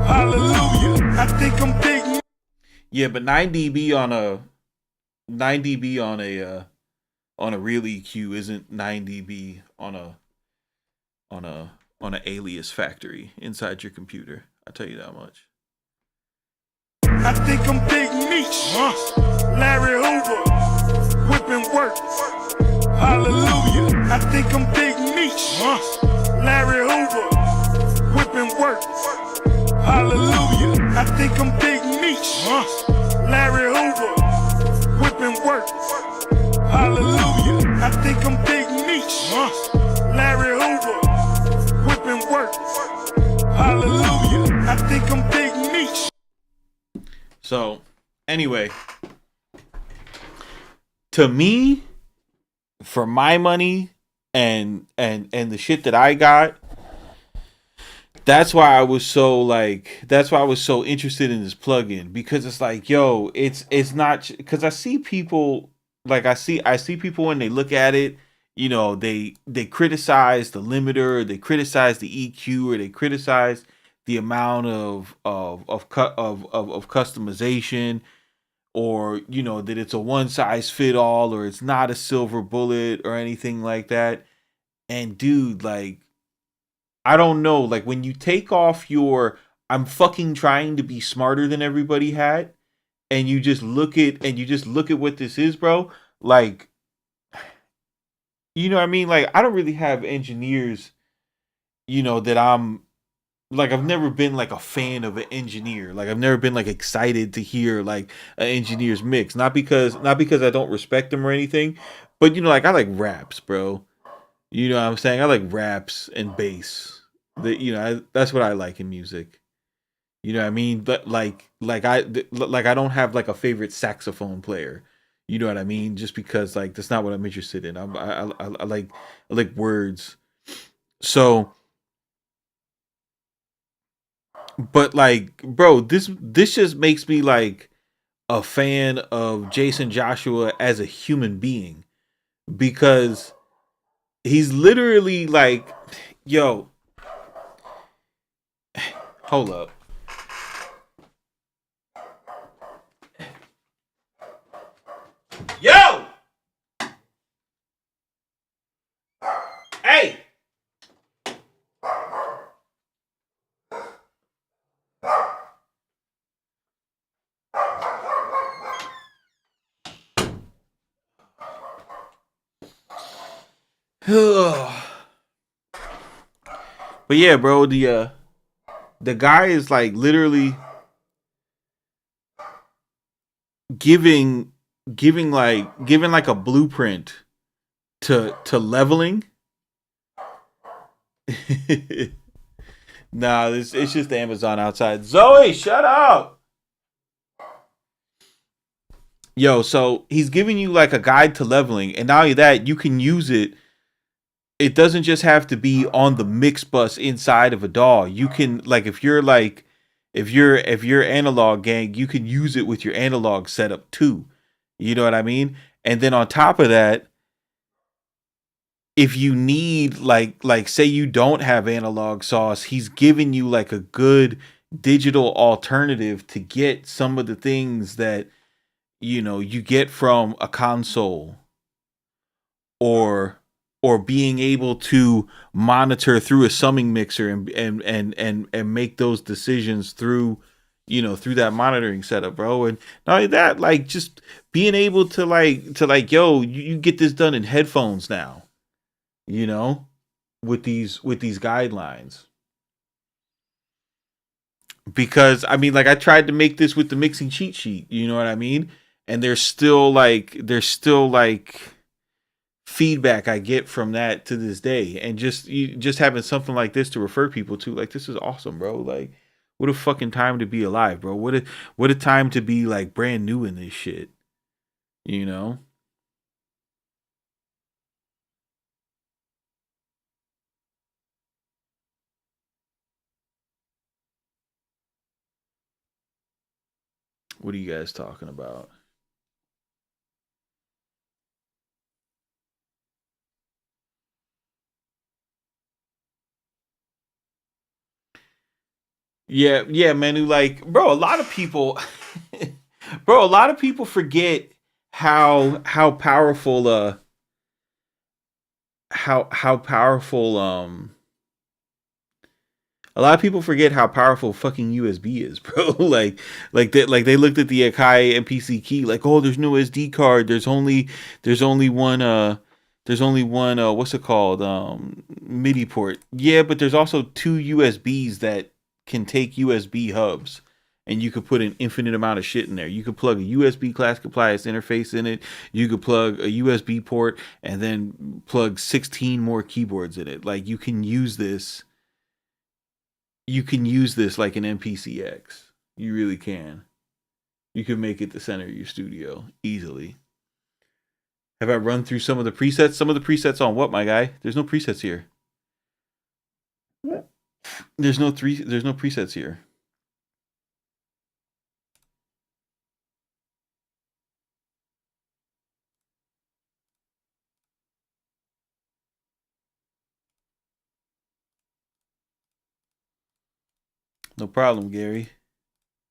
hallelujah. I think I'm Big Meech. Yeah, but 9 dB on a real EQ isn't 9 dB on an alias factory inside your computer. I'll tell you that much. I think I'm Big Meech, Larry Hoover, whipping work, hallelujah. I think I'm Big Meech, Larry Hoover, whipping work, Hallelujah. I think I'm Big Meech. Larry Hoover. Whipping work. Hallelujah. I think I'm Big Meech. Larry Hoover. Whipping work. Hallelujah. I think I'm Big Meech. So, anyway, to me, for my money and the shit that I got, that's why I was so interested in this plugin, because it's like, yo, it's not, because I see people, like I see people when they look at it, you know, they criticize the limiter, they criticize the EQ, or they criticize the amount of customization, or, you know, that it's a one size fit all, or it's not a silver bullet or anything like that. And dude, like, I don't know, like when you take off your I'm fucking trying to be smarter than everybody hat, and you just look at what this is, bro, like, you know what I mean? Like, I don't really have engineers, you know, that I'm like, I've never been like a fan of an engineer. Like, I've never been like excited to hear like an engineer's mix. Not because I don't respect them or anything, but you know, like, I like raps, bro. You know what I'm saying? I like raps and bass. That's what I like in music. You know what I mean? But like I don't have like a favorite saxophone player. You know what I mean? Just because like that's not what I'm interested in. I like words. So, but like, bro, this just makes me like a fan of Jason Joshua as a human being, because he's literally like, yo, hold up. Yo! Hey! But yeah, bro, the guy is like literally giving like a blueprint to leveling. Nah, it's just the Amazon outside. Zoe, shut up. Yo, so he's giving you like a guide to leveling, and not only that, you can use it. It doesn't just have to be on the mix bus inside of a DAW. You can, like, if you're analog gang, you can use it with your analog setup too. You know what I mean? And then on top of that, if you need like say you don't have analog sauce, he's giving you like a good digital alternative to get some of the things that, you know, you get from a console, or being able to monitor through a summing mixer and make those decisions through, you know, through that monitoring setup, bro. And not only that, like, just being able to like, yo, you get this done in headphones now, you know, with these guidelines. Because I mean, like, I tried to make this with the mixing cheat sheet, you know what I mean? And there's still like feedback I get from that to this day. And just having something like this to refer people to, like, this is awesome, bro. Like, what a fucking time to be alive, bro. What a time to be like brand new in this shit, you know? What are you guys talking about? Yeah, Manu, like, bro, a lot of people bro, a lot of people forget how powerful how powerful a lot of people forget how powerful fucking USB is, bro. They looked at the Akai MPC key, like, oh, there's no SD card. There's only one what's it called? MIDI port. Yeah, but there's also two USBs that can take USB hubs and you could put an infinite amount of shit in there. You could plug a USB class compliance interface in it. You could plug a USB port and then plug 16 more keyboards in it. Like you can use this. You can use this like an MPCX. You really can. You can make it the center of your studio easily. Have I run through some of the presets? Some of the presets on what, my guy? There's no presets here. There's no presets here. No problem, Gary.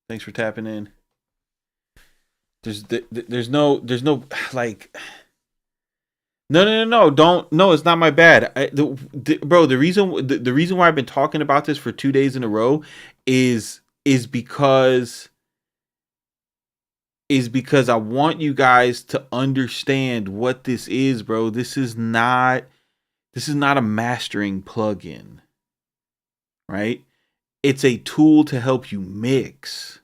Thanks for tapping in. There's no like no, don't, no, it's not my bad. Bro, the reason why I've been talking about this for 2 days in a row is because I want you guys to understand what this is, bro. This is not a mastering plugin, right? It's a tool to help you mix.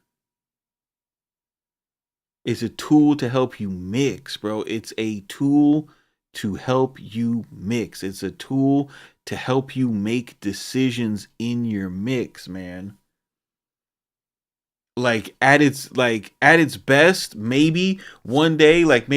It's a tool to help you mix, bro. It's a tool to help you mix. It's a tool to help you make decisions in your mix, man. Like at its best, maybe one day, like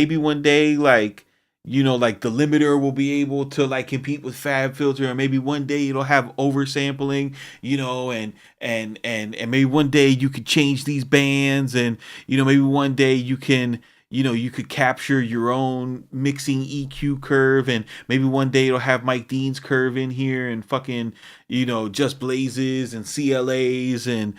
you know, like the limiter will be able to like compete with Fab Filter, and maybe one day it'll have oversampling, you know, and maybe one day you could change these bands, and you know, maybe one day you can, you know, you could capture your own mixing EQ curve, and maybe one day it'll have Mike Dean's curve in here, and fucking, you know, Just Blazes and CLAs and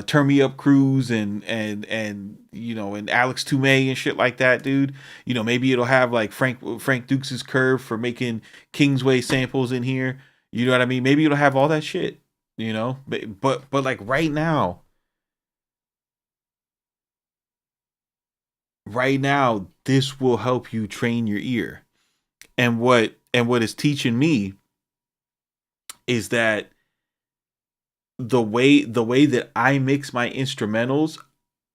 Turn Me Up Crews and you know, and Alex Toomey and shit like that, dude. You know, maybe it'll have like Frank Dukes' curve for making Kingsway samples in here. You know what I mean? Maybe it'll have all that shit, you know. But like right now, this will help you train your ear. And what it's teaching me is that the way that I mix my instrumentals,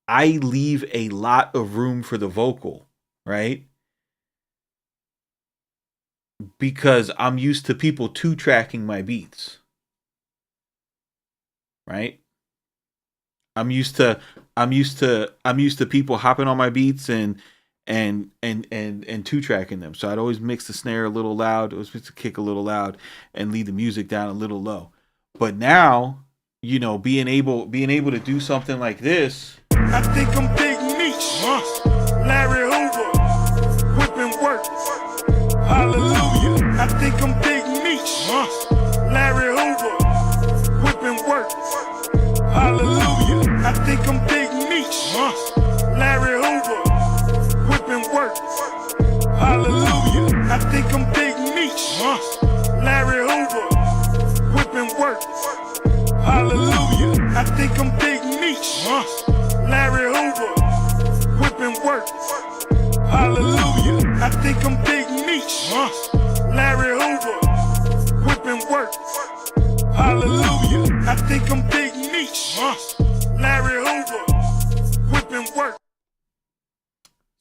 I leave a lot of room for the vocal, right? Because I'm used to people 2-tracking my beats, right? I'm used to people hopping on my beats and 2-tracking them. So I'd always mix the snare a little loud, always mix the kick a little loud, and leave the music down a little low. But now, you know, being able to do something like this. I think I'm Big Meech, Larry Hoover, whipping work. Hallelujah. I think I'm Big Meech, Larry Hoover, whipping work. Hallelujah. I think I'm Big Meech, Larry Hoover, whipping work. Hallelujah. I think I'm Big Meech, Larry Hoover, whipping work. Hallelujah. I think I'm Big Meech, Larry Hoover, whipping work. Hallelujah. I think I'm Big Meech, Larry Hoover, whipping work. Hallelujah. I think I'm Big Meech, Larry Hoover, whipping work.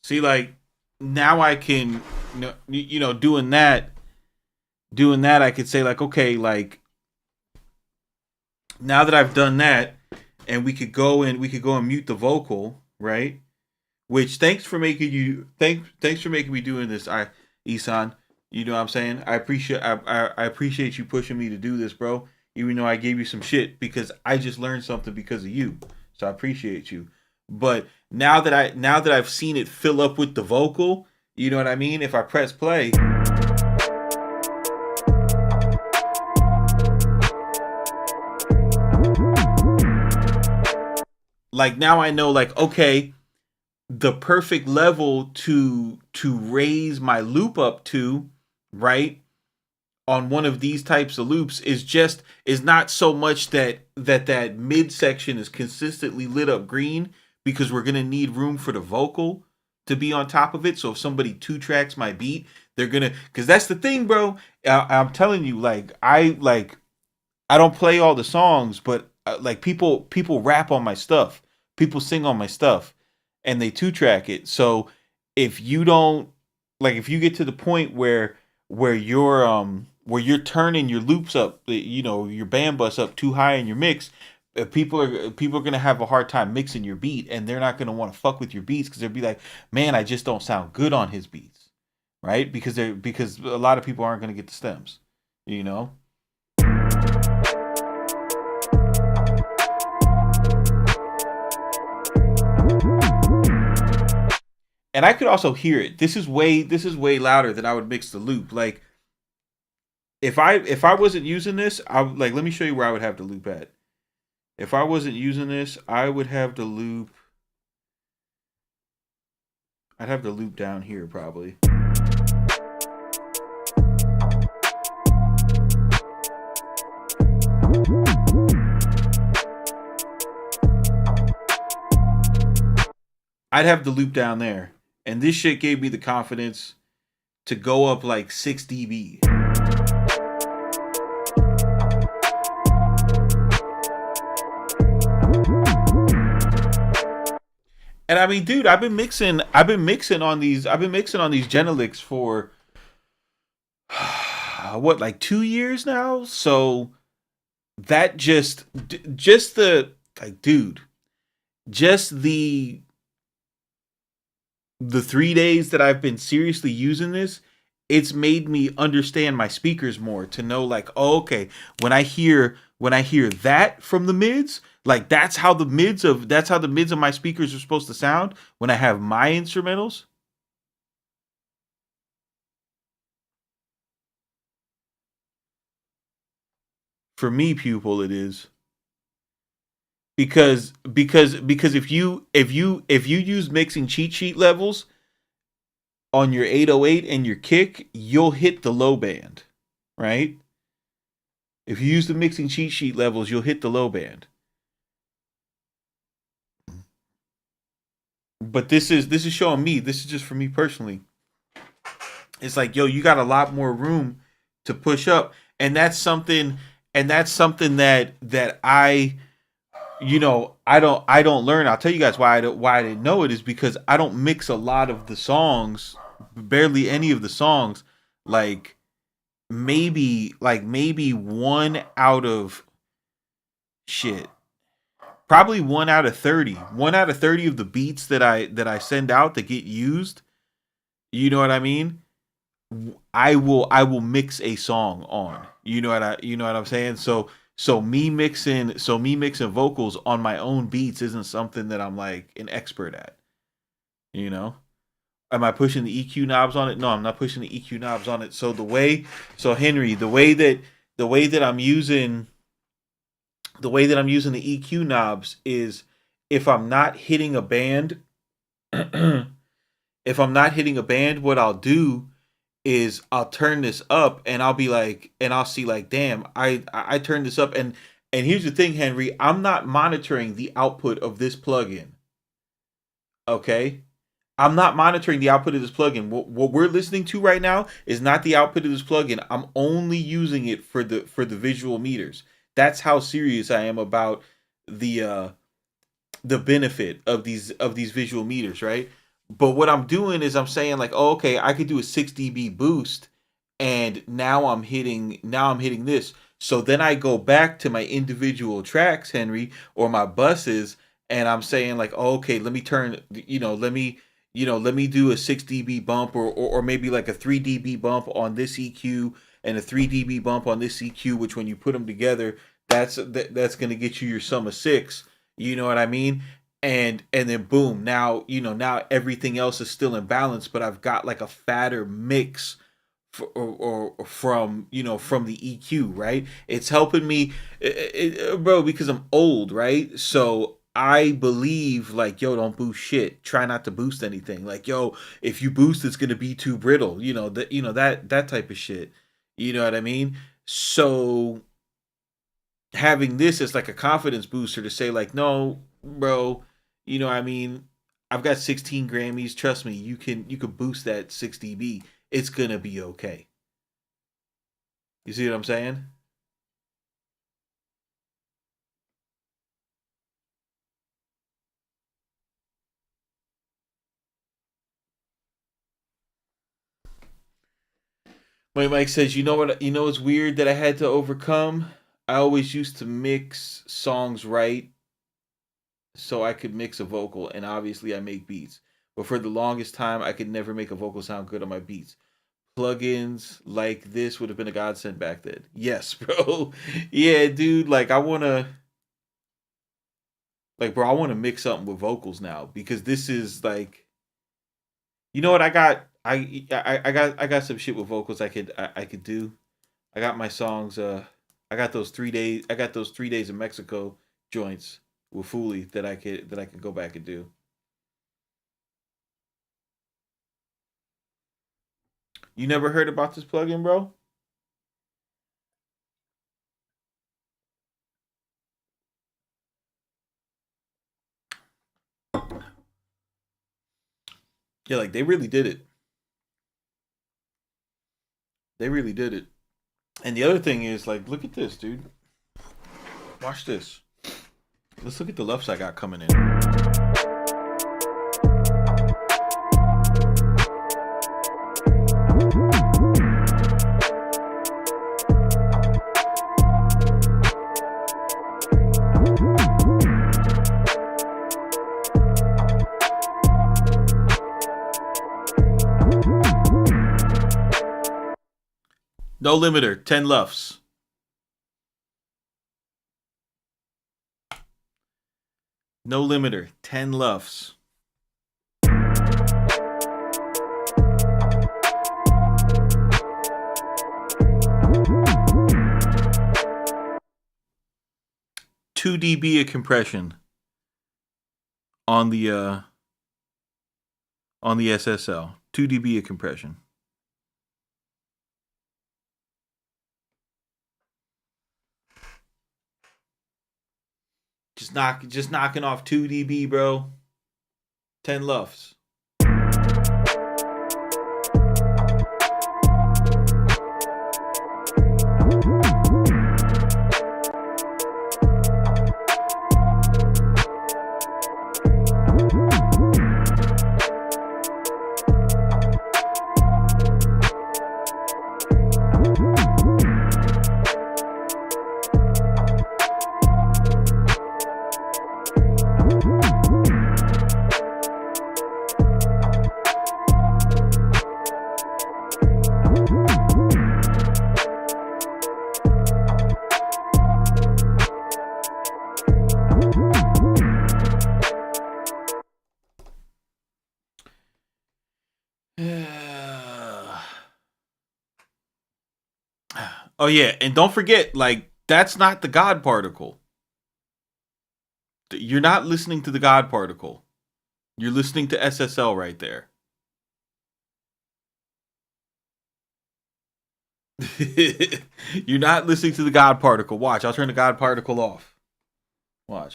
See, like now I can, you know, doing that, I could say like, okay, like now that I've done that, and we could go and mute the vocal, right? Which thanks for making me doing this, Isan. You know what I'm saying? I appreciate you pushing me to do this, bro. Even though I gave you some shit, because I just learned something because of you. So I appreciate you. But now that I've seen it fill up with the vocal, you know what I mean? If I press play, like now I know, like, okay, the perfect level to raise my loop up to, right, on one of these types of loops is not so much that midsection is consistently lit up green, because we're gonna need room for the vocal to be on top of it. So if somebody 2-tracks my beat, they're gonna, because that's the thing, bro. I'm telling you, like I I don't play all the songs, but like people rap on my stuff, people sing on my stuff, and they 2-track it. So if you don't like, if you get to the point where you're turning your loops up, your band bus up too high in your mix, people are gonna have a hard time mixing your beat, and they're not gonna want to fuck with your beats because they'll be like, man, I just don't sound good on his beats, right? Because a lot of people aren't gonna get the stems, you know. And I could also hear it. This is way louder than I would mix the loop. Like if I wasn't using this, I would, like, let me show you where I would have the loop at. If I wasn't using this, I would have the loop. I'd have the loop down here probably. I'd have the loop down there. And this shit gave me the confidence to go up like 6 dB. And I mean, dude, I've been mixing on these Genelix for what, like 2 years now? So that just the like, dude, just the 3 days that I've been seriously using this, it's made me understand my speakers more, to know like, oh, okay, when I hear that from the mids, like that's how the mids of my speakers are supposed to sound when I have my instrumentals. For me, pupil, it is because if you use mixing cheat sheet levels on your 808 and your kick, you'll hit the low band, right? If you use the mixing cheat sheet levels, you'll hit the low band. But this is showing me. This is just for me personally. It's like, yo, you got a lot more room to push up, and that's something. And that's something that I don't learn. I'll tell you guys why I didn't know it is because I don't mix a lot of the songs, barely any of the songs. Like maybe one out of shit, probably 1 out of 30. 1 out of 30 of the beats that I send out that get used. You know what I mean? I will mix a song on. You know what I'm saying? So me mixing vocals on my own beats isn't something that I'm like an expert at, you know? Am I pushing the EQ knobs on it? No, I'm not pushing the EQ knobs on it. So Henry, the way that I'm using the EQ knobs is if I'm not hitting a band, what I'll do is I'll turn this up and I'll be like, and I'll see like, damn, I turned this up, and here's the thing, Henry, I'm not monitoring the output of this plugin. Okay? I'm not monitoring the output of this plugin. What we're listening to right now is not the output of this plugin. I'm only using it for the visual meters. That's how serious I am about the the benefit of these visual meters, right? But what I'm doing is I'm saying like, oh, okay, I could do a 6 dB boost, and now I'm hitting this. So then I go back to my individual tracks, Henry, or my buses, and I'm saying like, oh, okay, let me turn, let me do a 6 dB bump, or maybe like a 3 dB bump on this EQ and a 3 dB bump on this EQ, which when you put them together, that's going to get you your sum of 6. You know what I mean? And then boom, now everything else is still in balance, but I've got like a fatter mix or from the EQ, right? It's helping me, bro, because I'm old, right? So I believe like, yo, don't boost shit. Try not to boost anything. Like, yo, if you boost, it's gonna be too brittle. That type of shit. You know what I mean? So having this as like a confidence booster to say like, no, bro, what I mean, I've got 16 Grammys. Trust me, you can boost that 6 dB. It's gonna be okay. You see what I'm saying? Mike says, you know what? You know it's weird that I had to overcome. I always used to mix songs right, so I could mix a vocal, and obviously I make beats. But for the longest time, I could never make a vocal sound good on my beats. Plugins like this would have been a godsend back then. Yes, bro. Yeah, dude. Like I wanna, like, bro, I want to mix something with vocals now because this is like, you know what? I got some shit with vocals I could do. I got my songs. I got those 3 days. I got those 3 days in Mexico joints with Fooly that I could go back and do. You never heard about this plugin, bro? Yeah, like they really did it. They really did it. And the other thing is, like, look at this, dude. Watch this. Let's look at the LUFs I got coming in. No limiter, 10 LUFs. No limiter, 10 LUFs. Two dB of compression on the SSL. 2 dB of compression. Just knocking off 2 dB, bro. 10 LUFs. Oh yeah, and don't forget, like, that's not the God particle. You're not listening to the God particle. You're listening to SSL right there. You're not listening to the God particle. Watch, I'll turn the God particle off. Watch.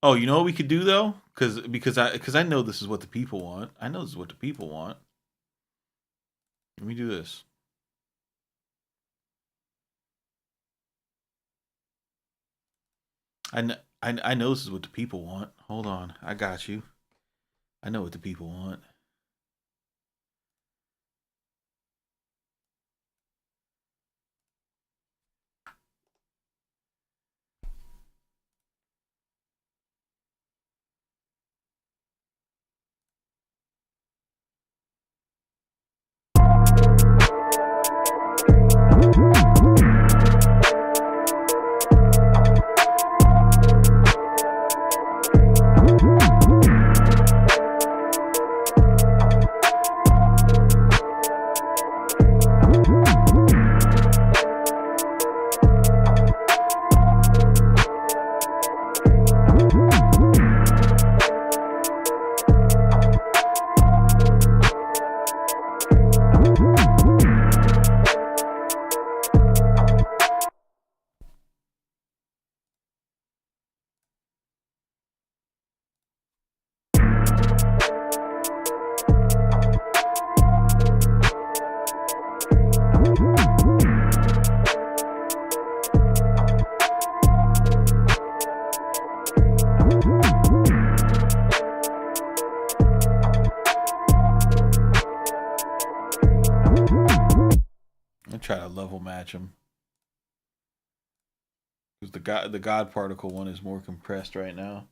Oh, you know what we could do though? Because I know this is what the people want. I know this is what the people want. Let me do this. I know this is what the people want. Hold on, I got you. I know what the people want. try to level match them. Because the God particle one is more compressed right now.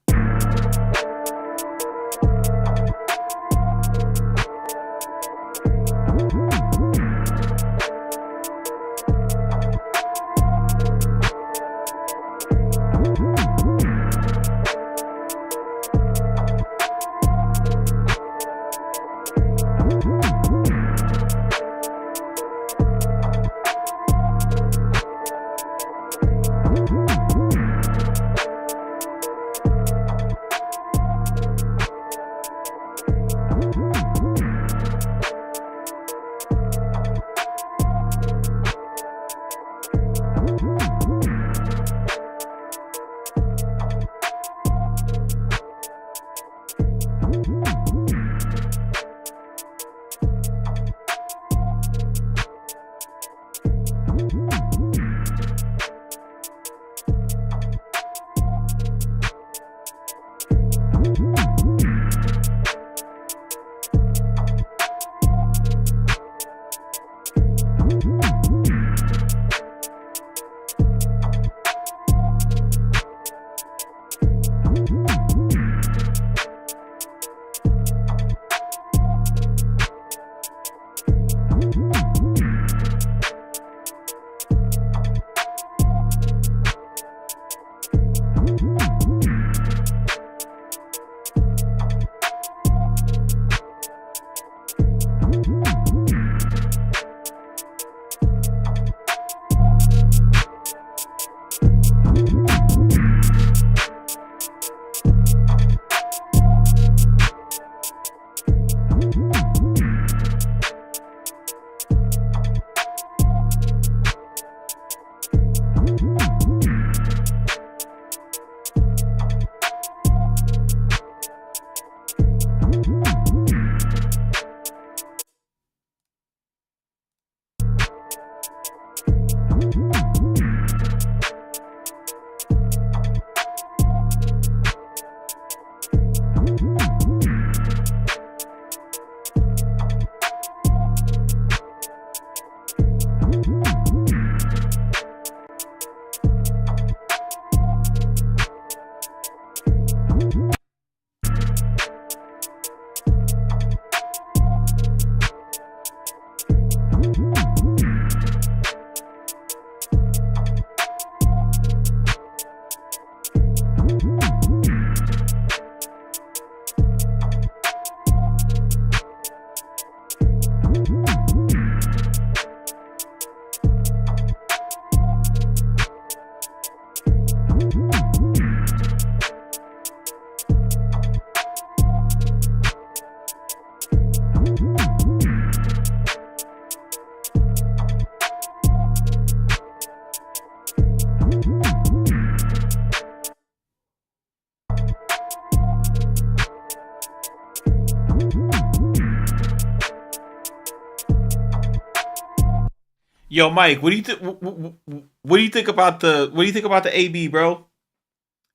Yo, Mike, what do you think about the AB, bro? What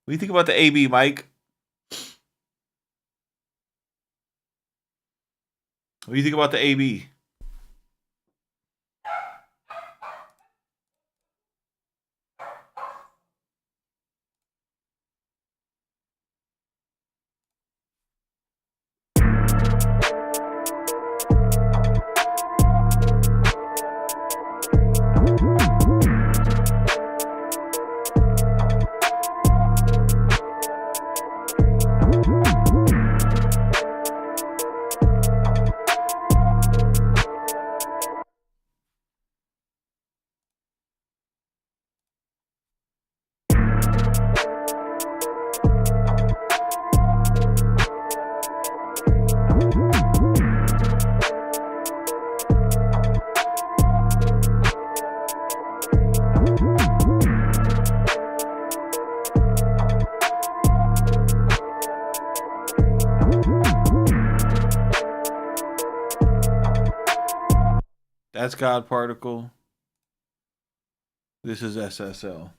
do you think about the AB, Mike? What do you think about the AB? That's God particle. This is SSL.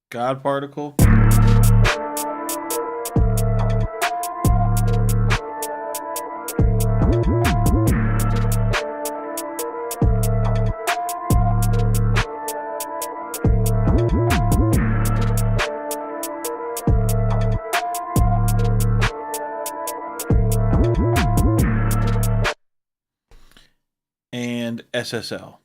God particle. And SSL.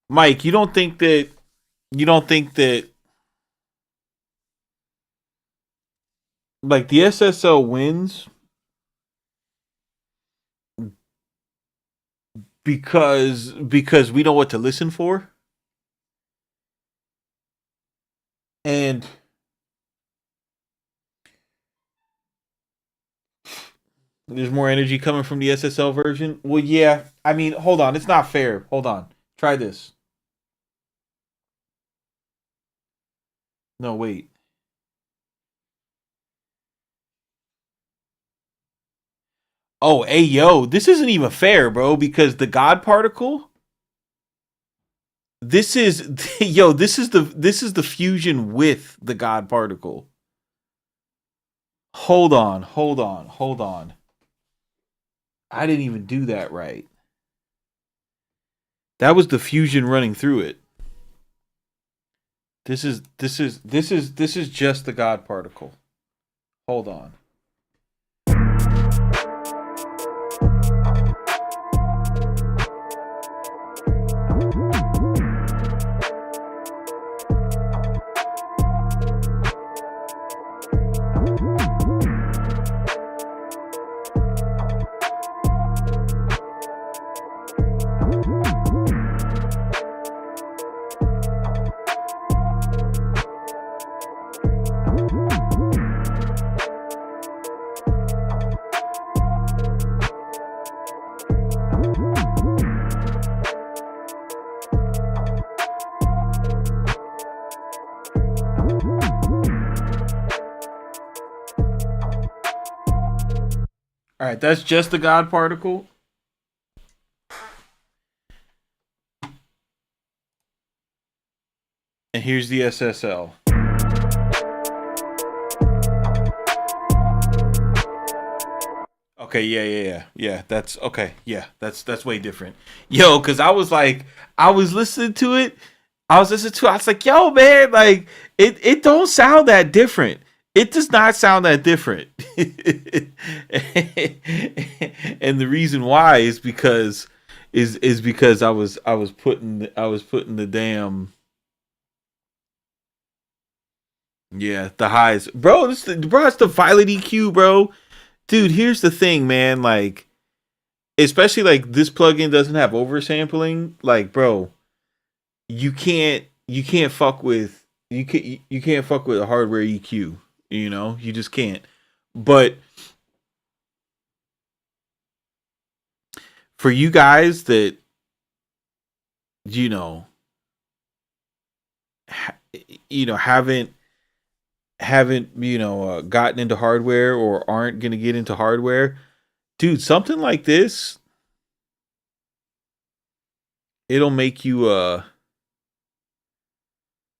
Mike, you don't think that like the SSL wins because we know what to listen for? And there's more energy coming from the SSL version? Well, yeah. I mean, hold on. It's not fair. Hold on. Try this. No, wait. Oh, hey, yo. This isn't even fair, bro, because the God particle. This is yo. This is the fusion with the God particle. Hold on. Hold on. Hold on. I didn't even do that right. That was the fusion running through it. This is just the God particle. Hold on. All right, that's just the God particle. And here's the SSL. Okay, yeah. That's okay. Yeah, that's way different. Yo, because I was like, I was listening to it. I was like, yo, man, like it don't sound that different. It does not sound that different. And the reason why is because I was putting the damn, yeah, the highs, bro. It's the Violet EQ, bro. Dude, here's the thing, man. Like, especially like this plugin doesn't have oversampling. Like, bro, you can't fuck with you can't fuck with a hardware EQ. You know, you just can't. But for you guys that you know ha- haven't gotten into hardware or aren't gonna get into hardware, dude, something like this, it'll make you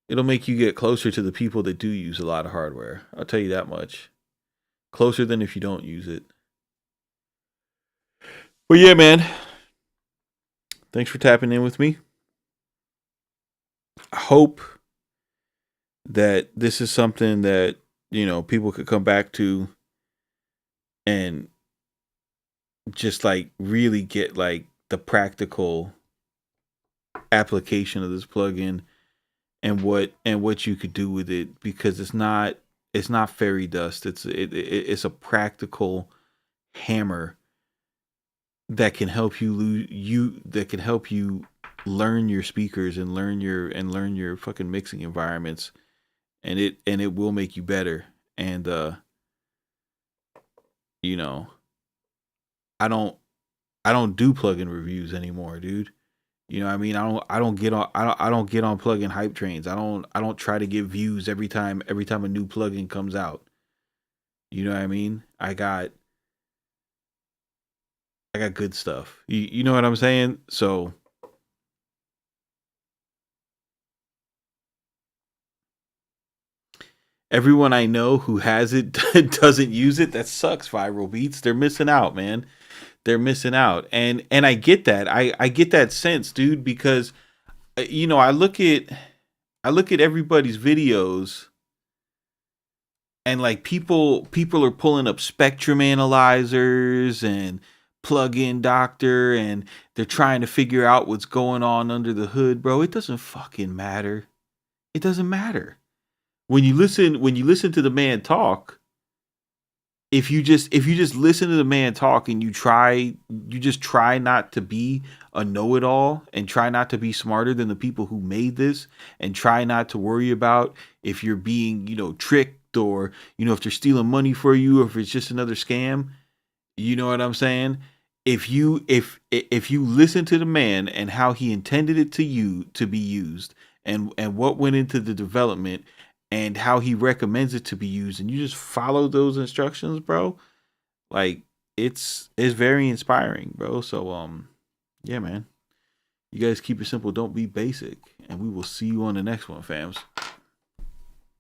it'll make you get closer to the people that do use a lot of hardware. I'll tell you that much. Closer than if you don't use it. But yeah, man. Thanks for tapping in with me. I hope that this is something that, people could come back to and just like really get like the practical application of this plugin and what you could do with it, because it's not fairy dust. It's a practical hammer that can help you learn your speakers and learn your fucking mixing environments, and it will make you better. And you know I don't I don't do plugin reviews anymore, dude. You know what I mean? I don't get on plugin hype trains. I don't try to get views every time a new plugin comes out. You know what I mean? I got good stuff. You know what I'm saying? So everyone I know who has it doesn't use it. That sucks, Viral Beats. They're missing out, man. They're missing out. And I get that. I get that sense, dude, because I look at everybody's videos, and like people are pulling up spectrum analyzers and plug-in doctor, and they're trying to figure out what's going on under the hood, bro. It doesn't fucking matter. It doesn't matter. When you listen to the man talk, if you just listen to the man talk and you just try not to be a know-it-all and try not to be smarter than the people who made this, and try not to worry about if you're being tricked, or if they're stealing money for you, or if it's just another scam. You know what I'm saying? If you listen to the man and how he intended it to be used, and what went into the development, and how he recommends it to be used, and you just follow those instructions, bro, like it's very inspiring, bro. So yeah, man. You guys keep it simple, don't be basic, and we will see you on the next one, fams.